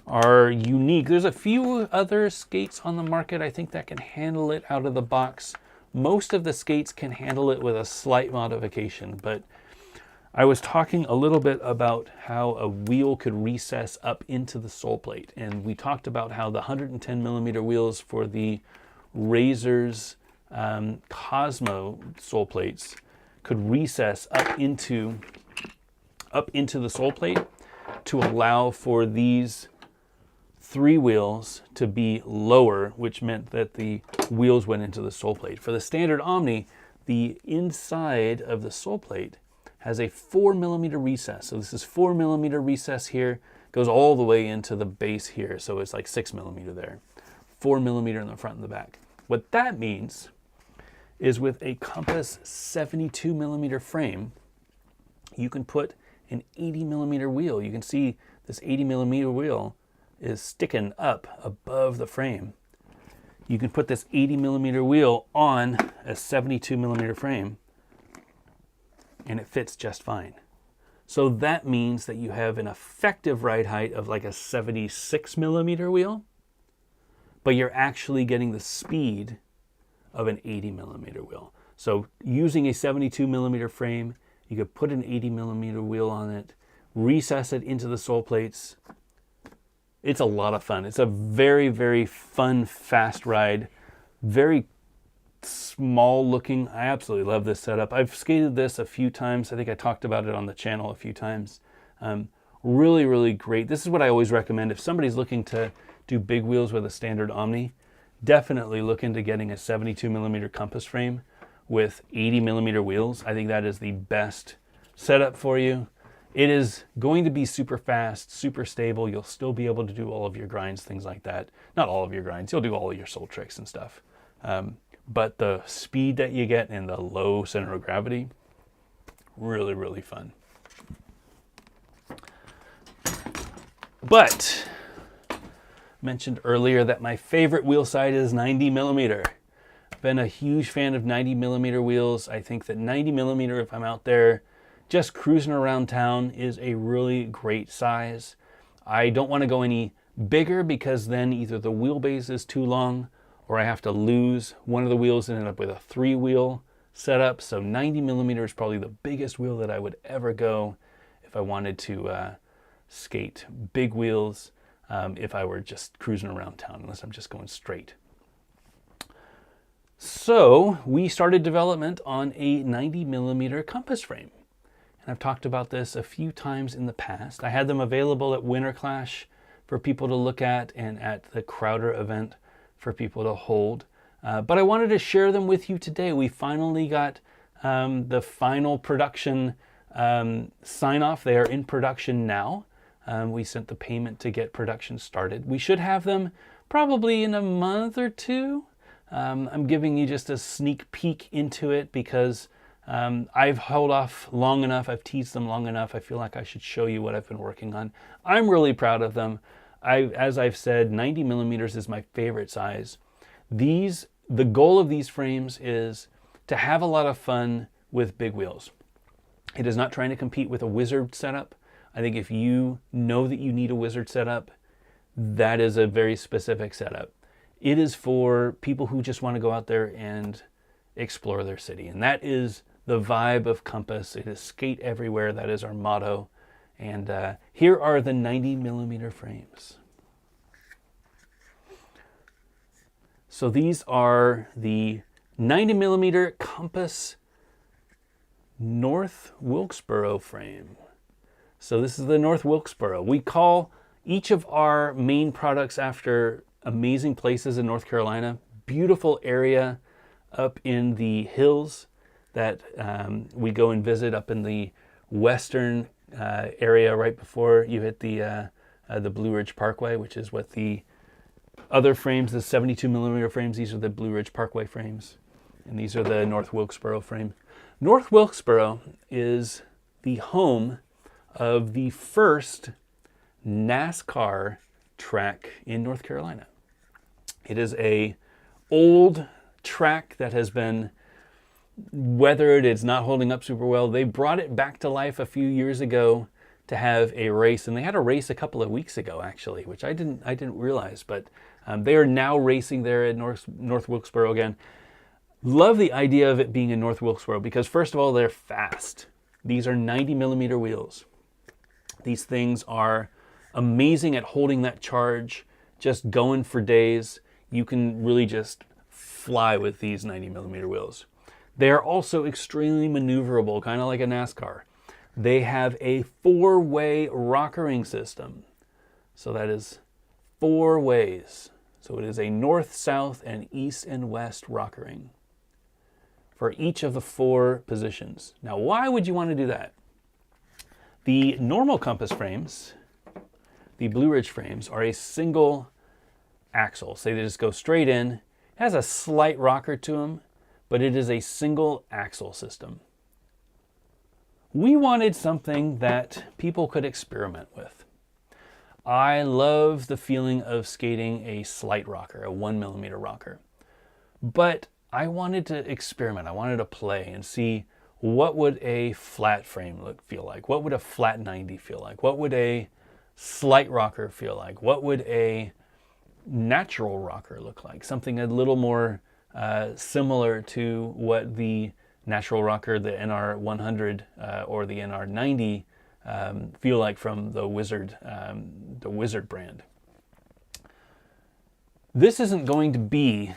are unique. There's a few other skates on the market, I think, that can handle it out of the box. Most of the skates can handle it with a slight modification, but I was talking a little bit about how a wheel could recess up into the sole plate, and we talked about how the 110 millimeter wheels for the Razor's Cosmo sole plates could recess up into the sole plate to allow for these 3 wheels to be lower, which meant that the wheels went into the sole plate. For the standard Omni, the inside of the sole plate has a 4 millimeter recess. So this is 4 millimeter recess here, goes all the way into the base here. So it's like 6 millimeter there, 4 millimeter in the front and the back. What that means is with a Compass 72 millimeter frame, you can put an 80 millimeter wheel. You can see this 80 millimeter wheel is sticking up above the frame. You can put this 80 millimeter wheel on a 72 millimeter frame and it fits just fine. So that means that you have an effective ride height of like a 76 millimeter wheel, but you're actually getting the speed of an 80 millimeter wheel. So using a 72 millimeter frame, you could put an 80 millimeter wheel on it, recess it into the sole plates. It's a lot of fun. It's a very, very fun, fast ride. Very small looking. I absolutely love this setup. I've skated this a few times. I think I talked about it on the channel a few times. Really, really great. This is what I always recommend. If somebody's looking to do big wheels with a standard Omni, definitely look into getting a 72 millimeter Compass frame with 80 millimeter wheels. I think that is the best setup for you. It is going to be super fast, super stable. You'll still be able to do all of your grinds, things like that. Not all of your grinds. You'll do all of your soul tricks and stuff. But the speed that you get and the low center of gravity, really, really fun. But mentioned earlier that my favorite wheel size is 90 millimeter. Been a huge fan of 90 millimeter wheels. I think that 90 millimeter, if I'm out there just cruising around town, is a really great size. I don't want to go any bigger because then either the wheelbase is too long or I have to lose one of the wheels and end up with a 3-wheel setup. So 90 millimeter is probably the biggest wheel that I would ever go if I wanted to skate big wheels, if I were just cruising around town, unless I'm just going straight. So we started development on a 90 millimeter Compass frame. And I've talked about this a few times in the past. I had them available at Winter Clash for people to look at and at the Crowder event for people to hold. But I wanted to share them with you today. We finally got the final production sign off. They are in production now. We sent the payment to get production started. We should have them probably in a month or two. I'm giving you just a sneak peek into it because I've held off long enough. I've teased them long enough. I feel like I should show you what I've been working on. I'm really proud of them. As I've said, 90 millimeters is my favorite size. The goal of these frames is to have a lot of fun with big wheels. It is not trying to compete with a Wizard setup. I think if you know that you need a Wizard setup, that is a very specific setup. It is for people who just want to go out there and explore their city. And that is the vibe of Compass. It is skate everywhere. That is our motto. And here are the 90 millimeter frames. So these are the 90 millimeter Compass North Wilkesboro frame. So this is the North Wilkesboro. We call each of our main products after amazing places in North Carolina. Beautiful area up in the hills that we go and visit up in the western area right before you hit the Blue Ridge Parkway, which is what the other frames, the 72 millimeter frames, these are the Blue Ridge Parkway frames. And these are the North Wilkesboro frame. North Wilkesboro is the home of the first NASCAR track in North Carolina. It is a old track that has been weathered. It's not holding up super well. They brought it back to life a few years ago to have a race, and they had a race a couple of weeks ago actually, which I didn't realize, but they are now racing there at North Wilkesboro again. Love the idea of it being in North Wilkesboro because first of all, they're fast. These are 90 millimeter wheels. These things are amazing at holding that charge, just going for days. You can really just fly with these 90 millimeter wheels. They are also extremely maneuverable, kind of like a NASCAR. They have a 4-way rockering system. So that is 4 ways. So it is a north, south, and east and west rockering for each of the 4 positions. Now, why would you want to do that? The normal compass frames, the Blue Ridge frames, are a single axle. So they just go straight in. It has a slight rocker to them, but it is a single axle system. We wanted something that people could experiment with. I love the feeling of skating a slight rocker, a 1 millimeter rocker. But I wanted to experiment. I wanted to play and see what would a flat frame feel like? What would a flat 90 feel like? What would a slight rocker feel like? What would a natural rocker look like? Something a little more similar to what the natural rocker, the NR100 or the NR90 feel like from the Wizard brand. This isn't going to be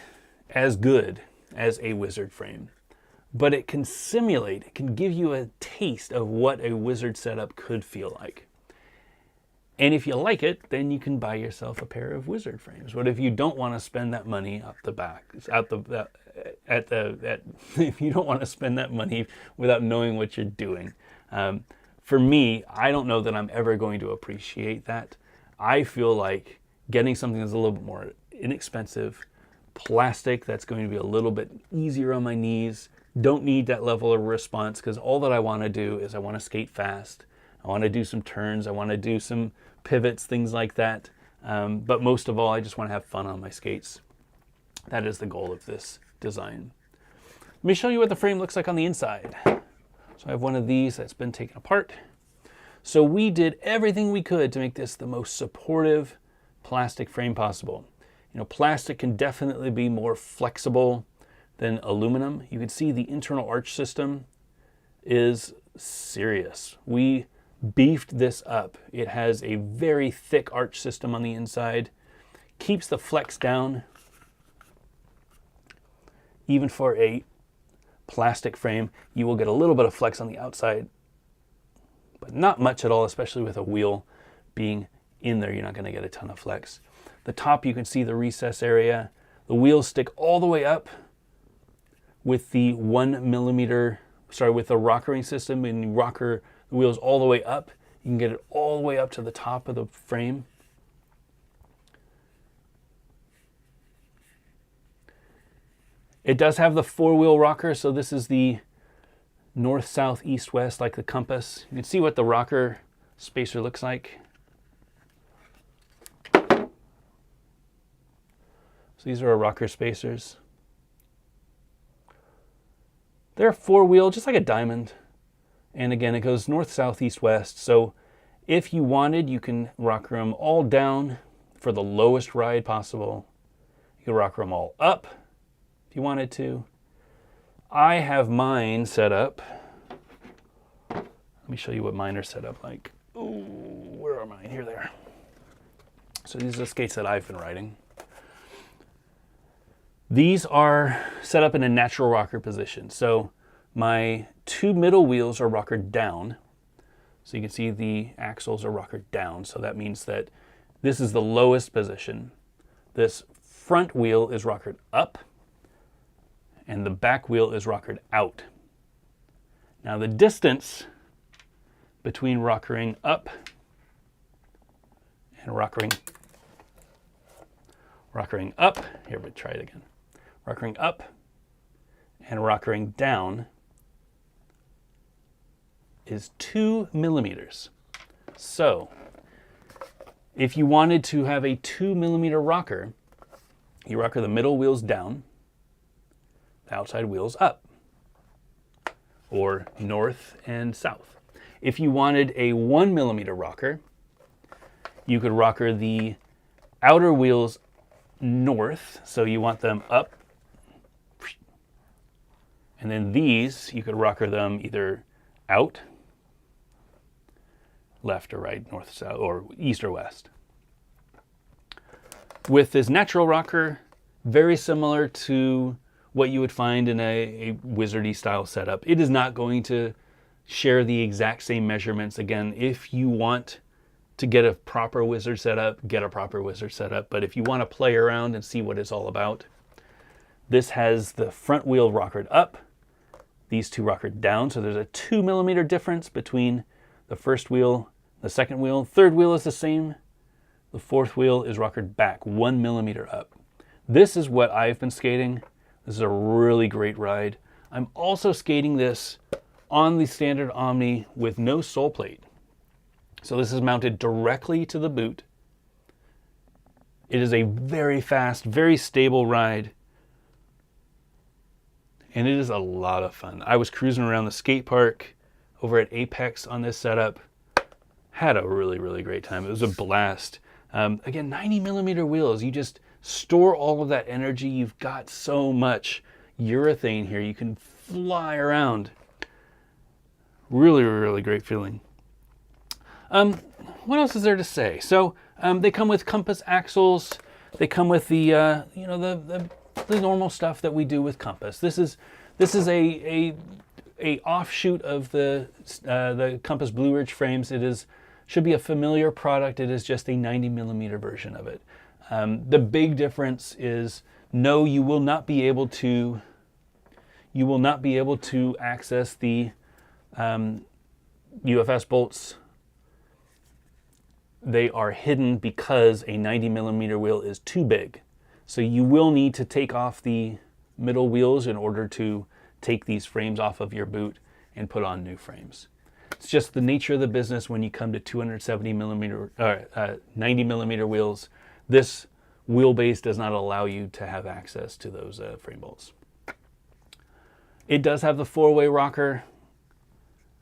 as good as a Wizard frame, but it can simulate, it can give you a taste of what a Wizard setup could feel like. And if you like it, then you can buy yourself a pair of Wizard frames. What if you don't want to spend that money if you don't want to spend that money without knowing what you're doing? For me, I don't know that I'm ever going to appreciate that. I feel like getting something that's a little bit more inexpensive, plastic that's going to be a little bit easier on my knees, don't need that level of response, because all that I want to do is I want to skate fast. I want to do some turns. I want to do some pivots, things like that. But most of all, I just want to have fun on my skates. That is the goal of this design. Let me show you what the frame looks like on the inside. So I have one of these that's been taken apart. So we did everything we could to make this the most supportive plastic frame possible. You know, plastic can definitely be more flexible than aluminum. You can see the internal arch system is serious. We beefed this up. It has a very thick arch system on the inside, keeps the flex down. Even for a plastic frame, you will get a little bit of flex on the outside, but not much at all, especially with a wheel being in there. You're not going to get a ton of flex. The top, you can see the recess area. The wheels stick all the way up with the 1 millimeter, with the rockering system, and you rocker the wheels all the way up. You can get it all the way up to the top of the frame. It does have the 4-wheel rocker, so this is the north, south, east, west, like the compass. You can see what the rocker spacer looks like. So these are our rocker spacers. They're 4-wheel, just like a diamond. And again, it goes north, south, east, west. So if you wanted, you can rocker them all down for the lowest ride possible. You can rocker them all up if you wanted to. I have mine set up. Let me show you what mine are set up like. Ooh, where are mine? Here they are. So these are the skates that I've been riding. These are set up in a natural rocker position. So my 2 middle wheels are rockered down. So you can see the axles are rockered down. So that means that this is the lowest position. This front wheel is rockered up, and the back wheel is rockered out. Now the distance between rockering up and rockering up, here, but try it again. Rockering up and rockering down is 2 millimeters. So if you wanted to have a 2 millimeter rocker, you rocker the middle wheels down, the outside wheels up, or north and south. If you wanted a 1 millimeter rocker, you could rocker the outer wheels north, so you want them up, and then these, you could rocker them either out left or right, north, south, or east or west. With this natural rocker, very similar to what you would find in a wizardy style setup. It is not going to share the exact same measurements. Again, if you want to get a proper wizard setup, get a proper wizard setup. But if you want to play around and see what it's all about, this has the front wheel rockered up, these two rockered down. So there's a 2 millimeter difference between the first wheel, the second wheel. Third wheel is the same. The fourth wheel is rockered back 1 millimeter up. This is what I've been skating. This is a really great ride. I'm also skating this on the standard Omni with no sole plate. So this is mounted directly to the boot. It is a very fast, very stable ride. And it is a lot of fun. I was cruising around the skate park over at Apex on this setup. Had a really, really great time. It was a blast. Again, 90 millimeter wheels. You just store all of that energy. You've got so much urethane here. You can fly around. Really, really great feeling. What else is there to say? So they come with compass axles. They come with the the normal stuff that we do with compass. This is a offshoot of the Compass Blue Ridge frames. It should be a familiar product. It is just a 90 millimeter version of it. The big difference is, no, you will not be able to access the UFS bolts. They are hidden because a 90 millimeter wheel is too big. So you will need to take off the middle wheels in order to take these frames off of your boot and put on new frames. It's just the nature of the business when you come to 270 millimeter, 90 millimeter wheels. This wheelbase does not allow you to have access to those frame bolts. It does have the 4-way rocker.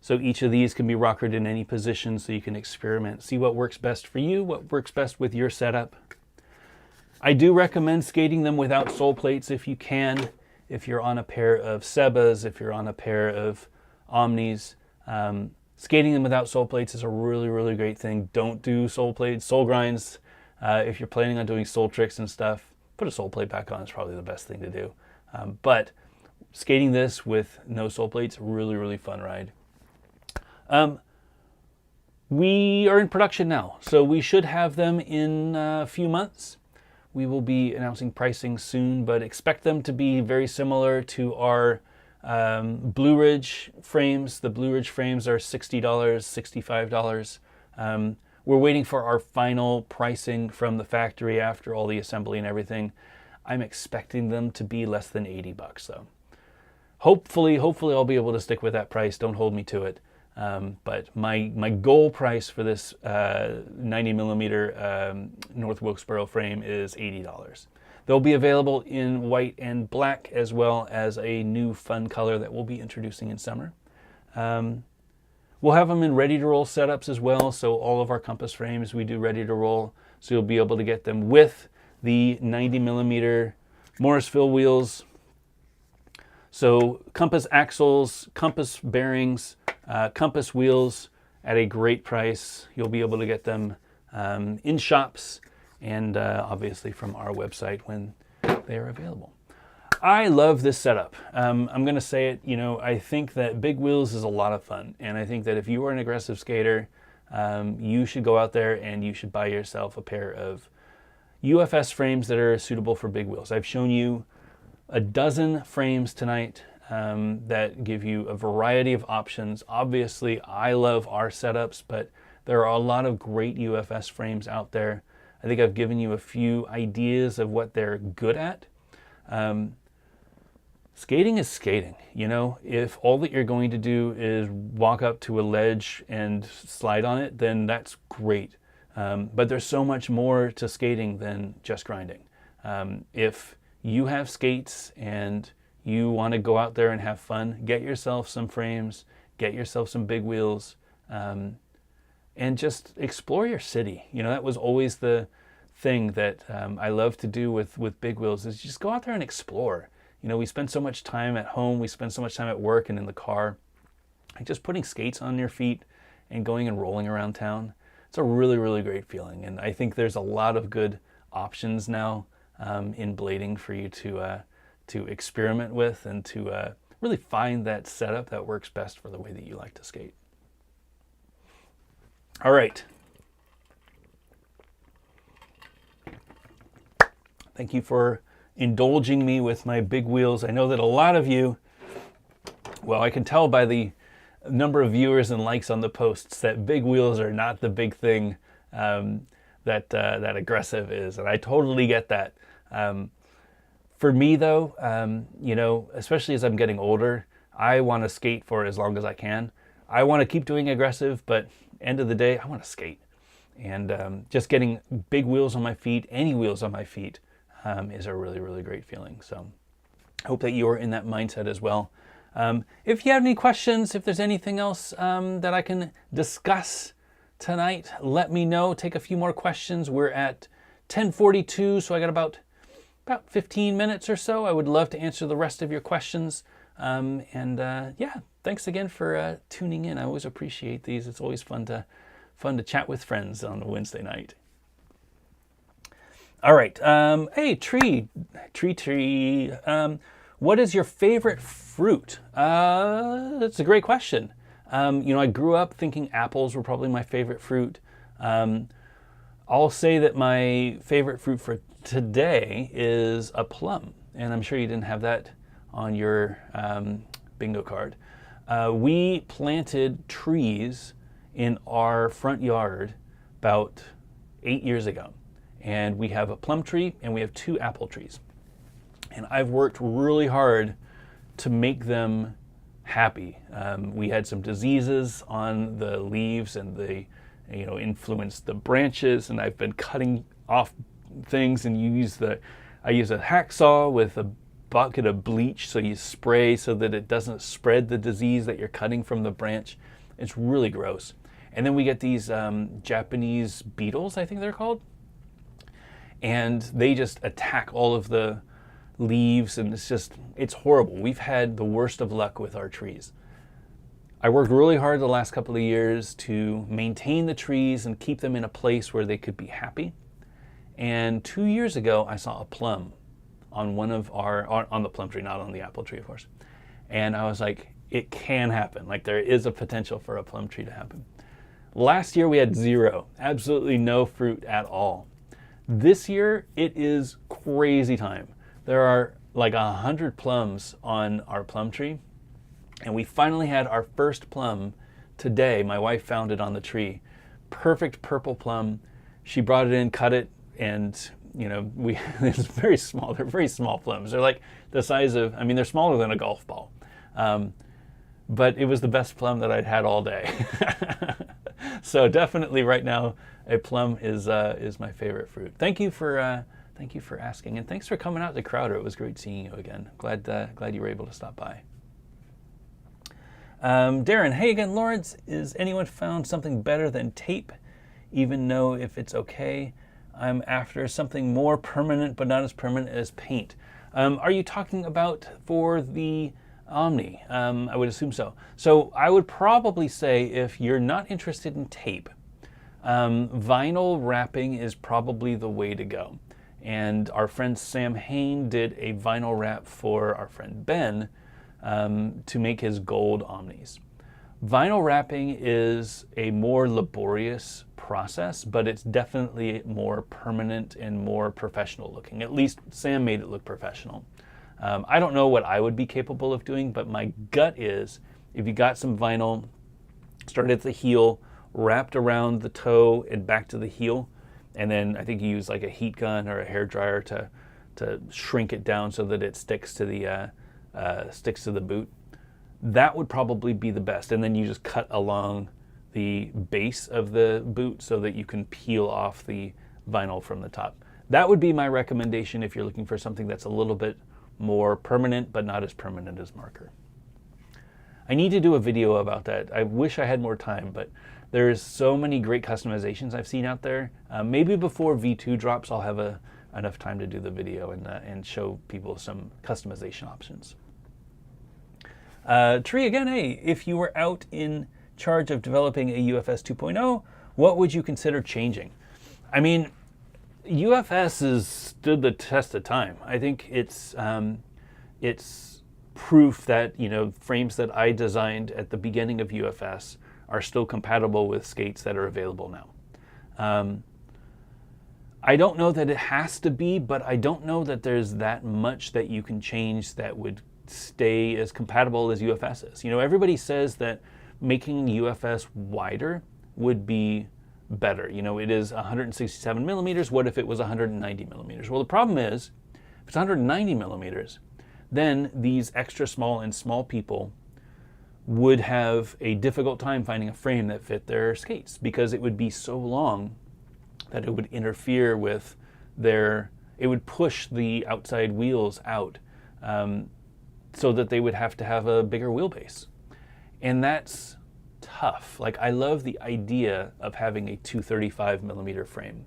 So each of these can be rockered in any position, so you can experiment, see what works best for you, what works best with your setup. I do recommend skating them without sole plates if you can. If you're on a pair of Sebas, if you're on a pair of Omnis, skating them without sole plates is a really, really great thing. Don't do sole plates, sole grinds. If you're planning on doing sole tricks and stuff, put a sole plate back on is probably the best thing to do. But skating this with no sole plates, really, really fun ride. We are in production now, so we should have them in a few months. We will be announcing pricing soon, but expect them to be very similar to our Blue Ridge frames. The Blue Ridge frames are $60, $65. We're waiting for our final pricing from the factory after all the assembly and everything. I'm expecting them to be less than 80 bucks though. Hopefully I'll be able to stick with that price. Don't hold me to it. But my goal price for this 90 millimeter North Wilkesboro frame is $80. They'll be available in white and black, as well as a new fun color that we'll be introducing in summer. We'll have them in ready to roll setups as well. So all of our Compass frames we do ready to roll. So you'll be able to get them with the 90 millimeter Morrisville wheels. So Compass axles, Compass bearings, Compass wheels at a great price. You'll be able to get them in shops and obviously from our website when they are available. I love this setup. I'm going to say it, I think that Big Wheels is a lot of fun. And I think that if you are an aggressive skater, you should go out there and you should buy yourself a pair of UFS frames that are suitable for Big Wheels. I've shown you a dozen frames tonight that give you a variety of options. Obviously, I love our setups, but there are a lot of great UFS frames out there. I think I've given you a few ideas of what they're good at. Skating is skating, If all that you're going to do is walk up to a ledge and slide on it, then that's great. But there's so much more to skating than just grinding. If you have skates and you want to go out there and have fun, get yourself some frames, get yourself some Big Wheels, and just explore your city. That was always the thing that I love to do with Big Wheels, is just go out there and explore. We spend so much time at home, we spend so much time at work and in the car. Just putting skates on your feet and going and rolling around town. It's a really, really great feeling. And I think there's a lot of good options now in blading for you to experiment with and to really find that setup that works best for the way that you like to skate. All right. Thank you for indulging me with my big wheels. I know that a lot of you, well, I can tell by the number of viewers and likes on the posts that big wheels are not the big thing that aggressive is, and I totally get that. For me though, you know, especially as I'm getting older, I want to skate for as long as I can. I want to keep doing aggressive, but end of the day, I want to skate. And just getting big wheels on my feet, any wheels on my feet, is a really, really great feeling. So I hope that you're in that mindset as well. If you have any questions, if there's anything else that I can discuss tonight, let me know. Take a few more questions. We're at 10:42, so I got about 15 minutes or so. I would love to answer the rest of your questions. Yeah, thanks again for tuning in. I always appreciate these. It's always fun to chat with friends on a Wednesday night. All right. Hey, Tree. What is your favorite fruit? That's a great question. You know, I grew up thinking apples were probably my favorite fruit. I'll say that my favorite fruit for today is a plum, and I'm sure you didn't have that on your bingo card. We planted trees in our front yard about 8 years ago, and we have a plum tree and we have 2 apple trees. And I've worked really hard to make them happy. We had some diseases on the leaves and they, you know, influenced the branches, and I've been cutting off things, and I use a hacksaw with a bucket of bleach, so you spray so that it doesn't spread the disease that you're cutting from the branch. It's really gross. And then we get these Japanese beetles, I think they're called, and they just attack all of the leaves, and it's horrible. We've had the worst of luck with our trees. I worked really hard the last couple of years to maintain the trees and keep them in a place where they could be happy. And 2 years ago, I saw a plum on on the plum tree, not on the apple tree, of course. And I was like, it can happen. Like, there is a potential for a plum tree to happen. Last year we had 0, absolutely no fruit at all. This year it is crazy time. There are like 100 plums on our plum tree, and we finally had our first plum today. My wife found it on the tree. Perfect purple plum. She brought it in, cut it, and you know, it's very small. They're very small plums. They're like the size of, I mean, they're smaller than a golf ball. But it was the best plum that I'd had all day. So definitely right now, a plum is my favorite fruit. Thank you for asking, and thanks for coming out to Crowder. It was great seeing you again. Glad you were able to stop by. Darren, hey again, Lawrence. Is anyone found something better than tape? Even know if it's okay. I'm after something more permanent, but not as permanent as paint. Are you talking about for the Omni? I would assume so. So I would probably say if you're not interested in tape, vinyl wrapping is probably the way to go. And our friend Sam Hain did a vinyl wrap for our friend Ben to make his gold Omnis. Vinyl wrapping is a more laborious process, but it's definitely more permanent and more professional looking. At least Sam made it look professional. I don't know what I would be capable of doing, but my gut is if you got some vinyl, started at the heel, wrapped around the toe and back to the heel, and then I think you use like a heat gun or a hair dryer to shrink it down so that it sticks to the boot. That would probably be the best. And then you just cut along the base of the boot so that you can peel off the vinyl from the top. That would be my recommendation if you're looking for something that's a little bit more permanent, but not as permanent as marker. I need to do a video about that. I wish I had more time, but there's so many great customizations I've seen out there. Maybe before V2 drops, I'll have enough time to do the video and show people some customization options. Tree again, hey, if you were out in charge of developing a UFS 2.0, what would you consider changing? I mean, UFS has stood the test of time. I think it's proof that, you know, frames that I designed at the beginning of UFS are still compatible with skates that are available now. I don't know that it has to be, but I don't know that there's that much that you can change that would stay as compatible as UFS is. You know, everybody says that making UFS wider would be better. You know, it is 167 millimeters. What if it was 190 millimeters? Well, the problem is, if it's 190 millimeters, then these extra small and small people would have a difficult time finding a frame that fit their skates, because it would be so long that it would interfere with it would push the outside wheels out, so that they would have to have a bigger wheelbase. And that's tough. Like, I love the idea of having a 235 millimeter frame.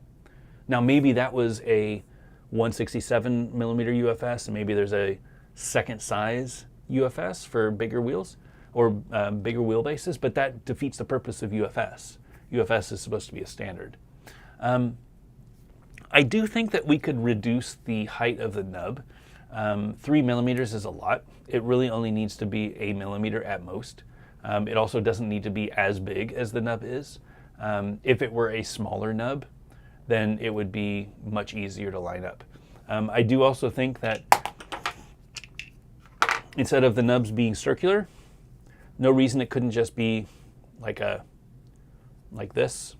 Now, maybe that was a 167 millimeter UFS, and maybe there's a second size UFS for bigger wheels or bigger wheelbases, but that defeats the purpose of UFS. UFS is supposed to be a standard. I do think that we could reduce the height of the nub. 3 millimeters is a lot. It really only needs to be a millimeter at most. It also doesn't need to be as big as the nub is. If it were a smaller nub, then it would be much easier to line up. I do also think that instead of the nubs being circular, no reason it couldn't just be like this.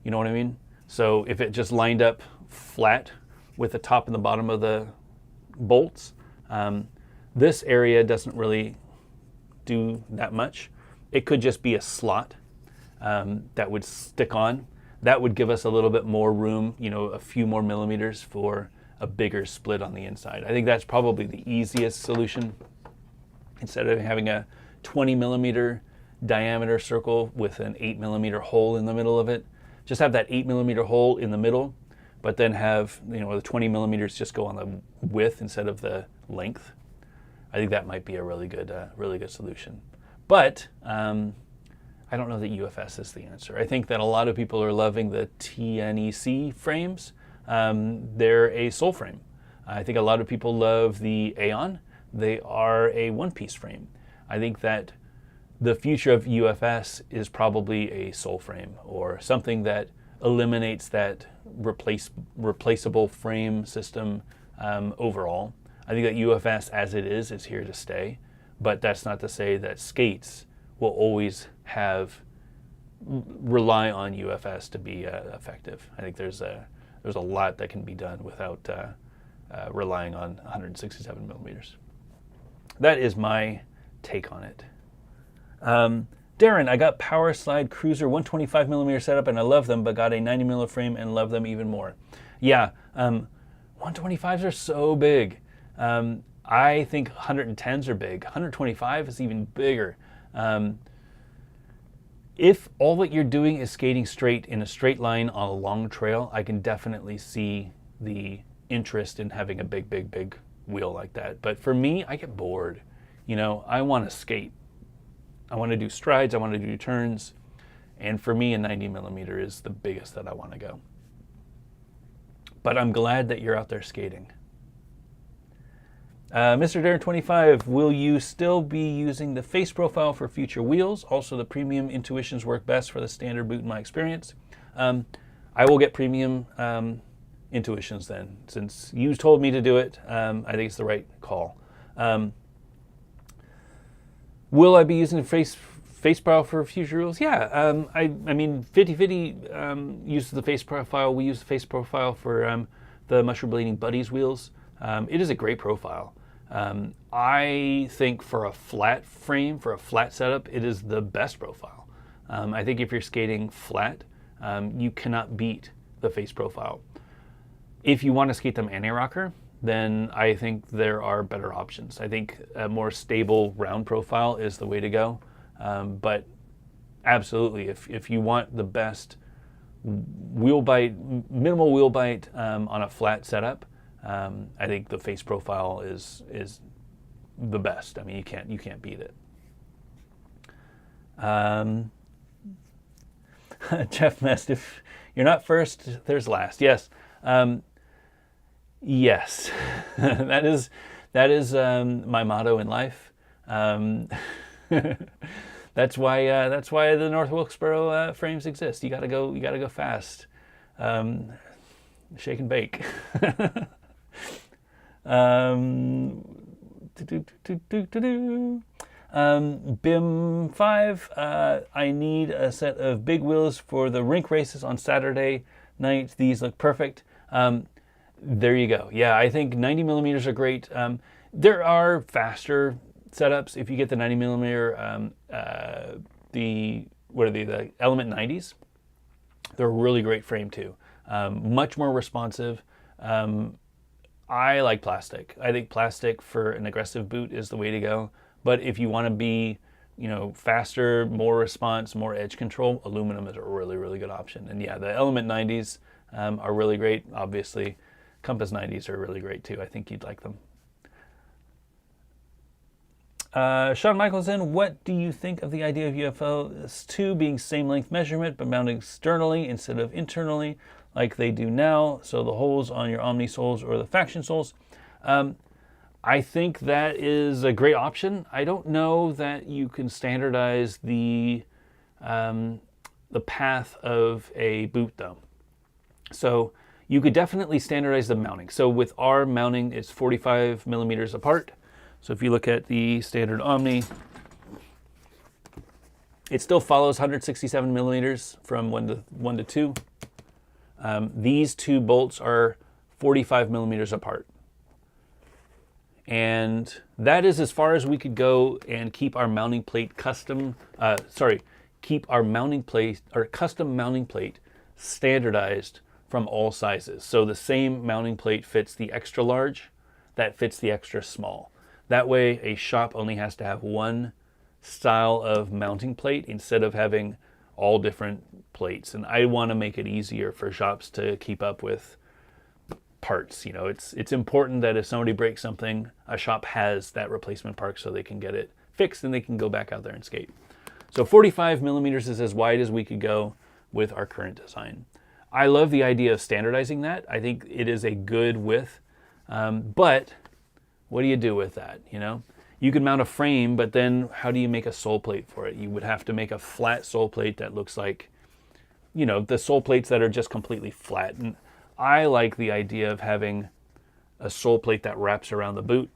You know what I mean? So if it just lined up flat with the top and the bottom of the bolts, this area doesn't really do that much. It could just be a slot that would stick on. That would give us a little bit more room, you know, a few more millimeters for a bigger split on the inside. I think that's probably the easiest solution. Instead of having a 20 millimeter diameter circle with an 8 millimeter hole in the middle of it, just have that 8 millimeter hole in the middle, but then have, you know, the 20 millimeters just go on the width instead of the length. I think that might be a really good solution. But I don't know that UFS is the answer. I think that a lot of people are loving the TNEC frames. They're a sole frame. I think a lot of people love the Aeon. They are a one-piece frame. I think that the future of UFS is probably a sole frame, or something that eliminates that replaceable frame system overall. I think that UFS as it is here to stay, but that's not to say that skates will always rely on UFS to be effective. I think there's a lot that can be done without relying on 167 millimeters. That is my take on it. Darren, I got Power Slide Cruiser 125 millimeter setup and I love them, but got a 90 millimeter frame and love them even more. Yeah, 125s are so big. I think 110s are big. 125 is even bigger. If all that you're doing is skating straight in a straight line on a long trail, I can definitely see the interest in having a big wheel like that. But for me, I get bored. You know, I want to skate. I want to do strides, I want to do turns, and for me a 90 millimeter is the biggest that I want to go. But I'm glad that you're out there skating. Mr. Darren 25, will you still be using the face profile for future wheels? Also, the premium intuitions work best for the standard boot in my experience. I will get premium intuitions then. Since you told me to do it, I think it's the right call. Will I be using the face profile for future wheels? Yeah, I mean, 50/50 uses the face profile. We use the face profile for the Mushroom Blading Buddies wheels. It is a great profile. I think for a flat frame, for a flat setup, it is the best profile. I think if you're skating flat, you cannot beat the face profile. If you want to skate them anti-rocker, then I think there are better options. I think a more stable round profile is the way to go. But absolutely, if you want the best wheel bite, minimal wheel bite on a flat setup, I think the face profile is the best. I mean, you can't beat it. Um, Jeff Mest, if you're not first, there's last. Yes. Yes. that is my motto in life. That's why the North Wilkesboro frames exist. You gotta go fast. Um, Shake and bake. um, BIM 5, I need a set of big wheels for the rink races on Saturday night. These look perfect. There you go. Yeah, I think 90 millimeters are great. There are faster setups. If you get the 90 millimeter, the Element 90s, they're a really great frame too. Much more responsive. I like plastic. I think plastic for an aggressive boot is the way to go. But if you want to be, faster, more response, more edge control, aluminum is a really, really good option. And yeah, the Element 90s are really great. Obviously, Compass 90s are really great too. I think you'd like them. Sean Michelson, what do you think of the idea of UFS 2 being same length measurement but mounted externally instead of internally like they do now? So the holes on your Omni soles or the Faction soles. I think that is a great option. I don't know that you can standardize the path of a boot though. So you could definitely standardize the mounting. So with our mounting, it's 45 millimeters apart. So if you look at the standard Omni, it still follows 167 millimeters from 1 to 2. These two bolts are 45 millimeters apart. And that is as far as we could go and keep our mounting plate custom mounting plate standardized from all sizes. So the same mounting plate fits the extra large, that fits the extra small. That way a shop only has to have one style of mounting plate instead of having all different plates. And I want to make it easier for shops to keep up with parts. It's important that if somebody breaks something, a shop has that replacement part so they can get it fixed and they can go back out there and skate. So 45 millimeters is as wide as we could go with our current design. I love the idea of standardizing that. I think it is a good width, but what do you do with that? You could mount a frame, but then how do you make a sole plate for it? You would have to make a flat sole plate that looks like, the sole plates that are just completely flat. And I like the idea of having a sole plate that wraps around the boot.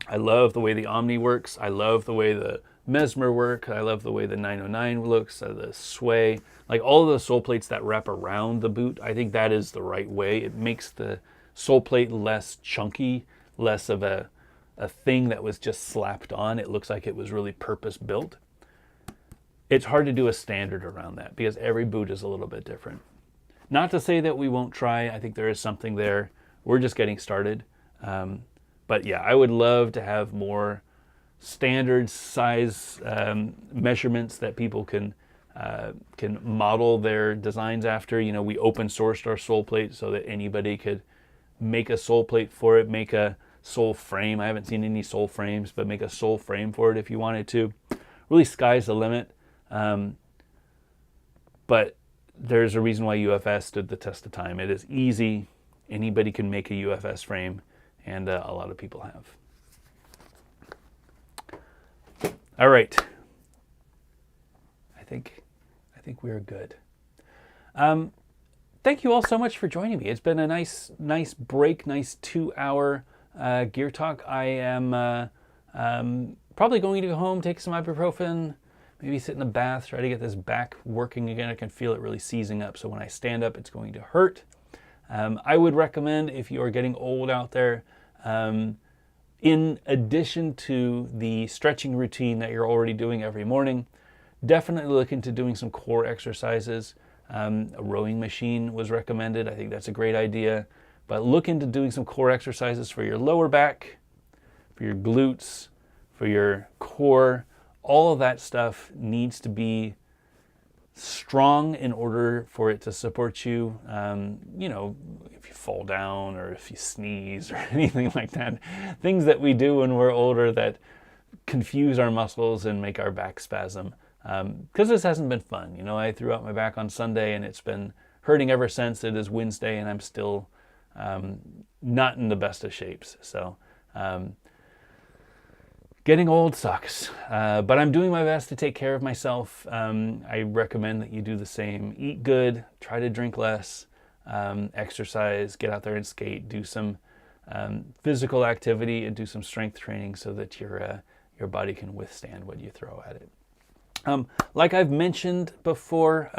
I love the way the Omni works. I love the way the Mesmer work. I love the way the 909 looks, the Sway. Like all of the sole plates that wrap around the boot, I think that is the right way. It makes the sole plate less chunky, less of a thing that was just slapped on. It looks like it was really purpose built. It's hard to do a standard around that because every boot is a little bit different. Not to say that we won't try. I think there is something there. We're just getting started. But yeah, I would love to have more standard size measurements that people can model their designs after. We open sourced our sole plate so that anybody could make a sole plate for it, make a sole frame. I haven't seen any sole frames, but make a sole frame for it if you wanted to. Really, sky's the limit. But there's a reason why UFS stood the test of time. It is easy. Anybody can make a UFS frame, and a lot of people have. All right. I think we are good. Thank you all so much for joining me. It's been a nice break, nice 2-hour gear talk. I am probably going to go home, take some ibuprofen, maybe sit in the bath, try to get this back working again. I can feel it really seizing up, so when I stand up, it's going to hurt. I would recommend, if you are getting old out there, in addition to the stretching routine that you're already doing every morning, definitely look into doing some core exercises. A rowing machine was recommended. I think that's a great idea. But look into doing some core exercises for your lower back, for your glutes, for your core. All of that stuff needs to be strong in order for it to support you. If you fall down or if you sneeze or anything like that. Things that we do when we're older that confuse our muscles and make our back spasm. because this hasn't been fun. You know, I threw out my back on Sunday and it's been hurting ever since. It is Wednesday and I'm still not in the best of shapes. So getting old sucks, but I'm doing my best to take care of myself. I recommend that you do the same. Eat good, try to drink less, exercise, get out there and skate, do some physical activity and do some strength training so that your body can withstand what you throw at it. Like I've mentioned before,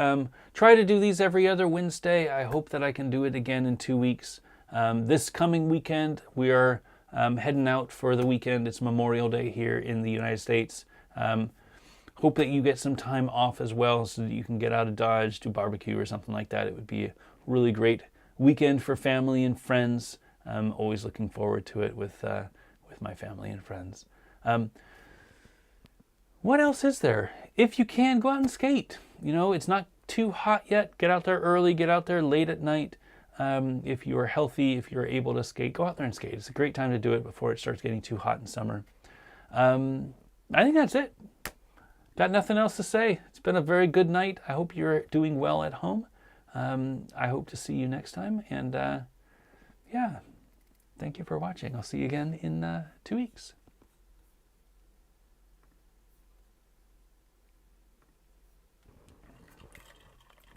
try to do these every other Wednesday. I hope that I can do it again in 2 weeks. This coming weekend, we are heading out for the weekend. It's Memorial Day here in the United States. Hope that you get some time off as well so that you can get out of Dodge, do barbecue or something like that. It would be a really great weekend for family and friends. I'm always looking forward to it with my family and friends. What else is there? If you can, go out and skate. You know, it's not too hot yet. Get out there early, get out there late at night. If you are healthy, if you're able to skate, go out there and skate. It's a great time to do it before it starts getting too hot in summer. I think that's it. Got nothing else to say. It's been a very good night. I hope you're doing well at home. I hope to see you next time. And yeah, thank you for watching. I'll see you again in 2 weeks.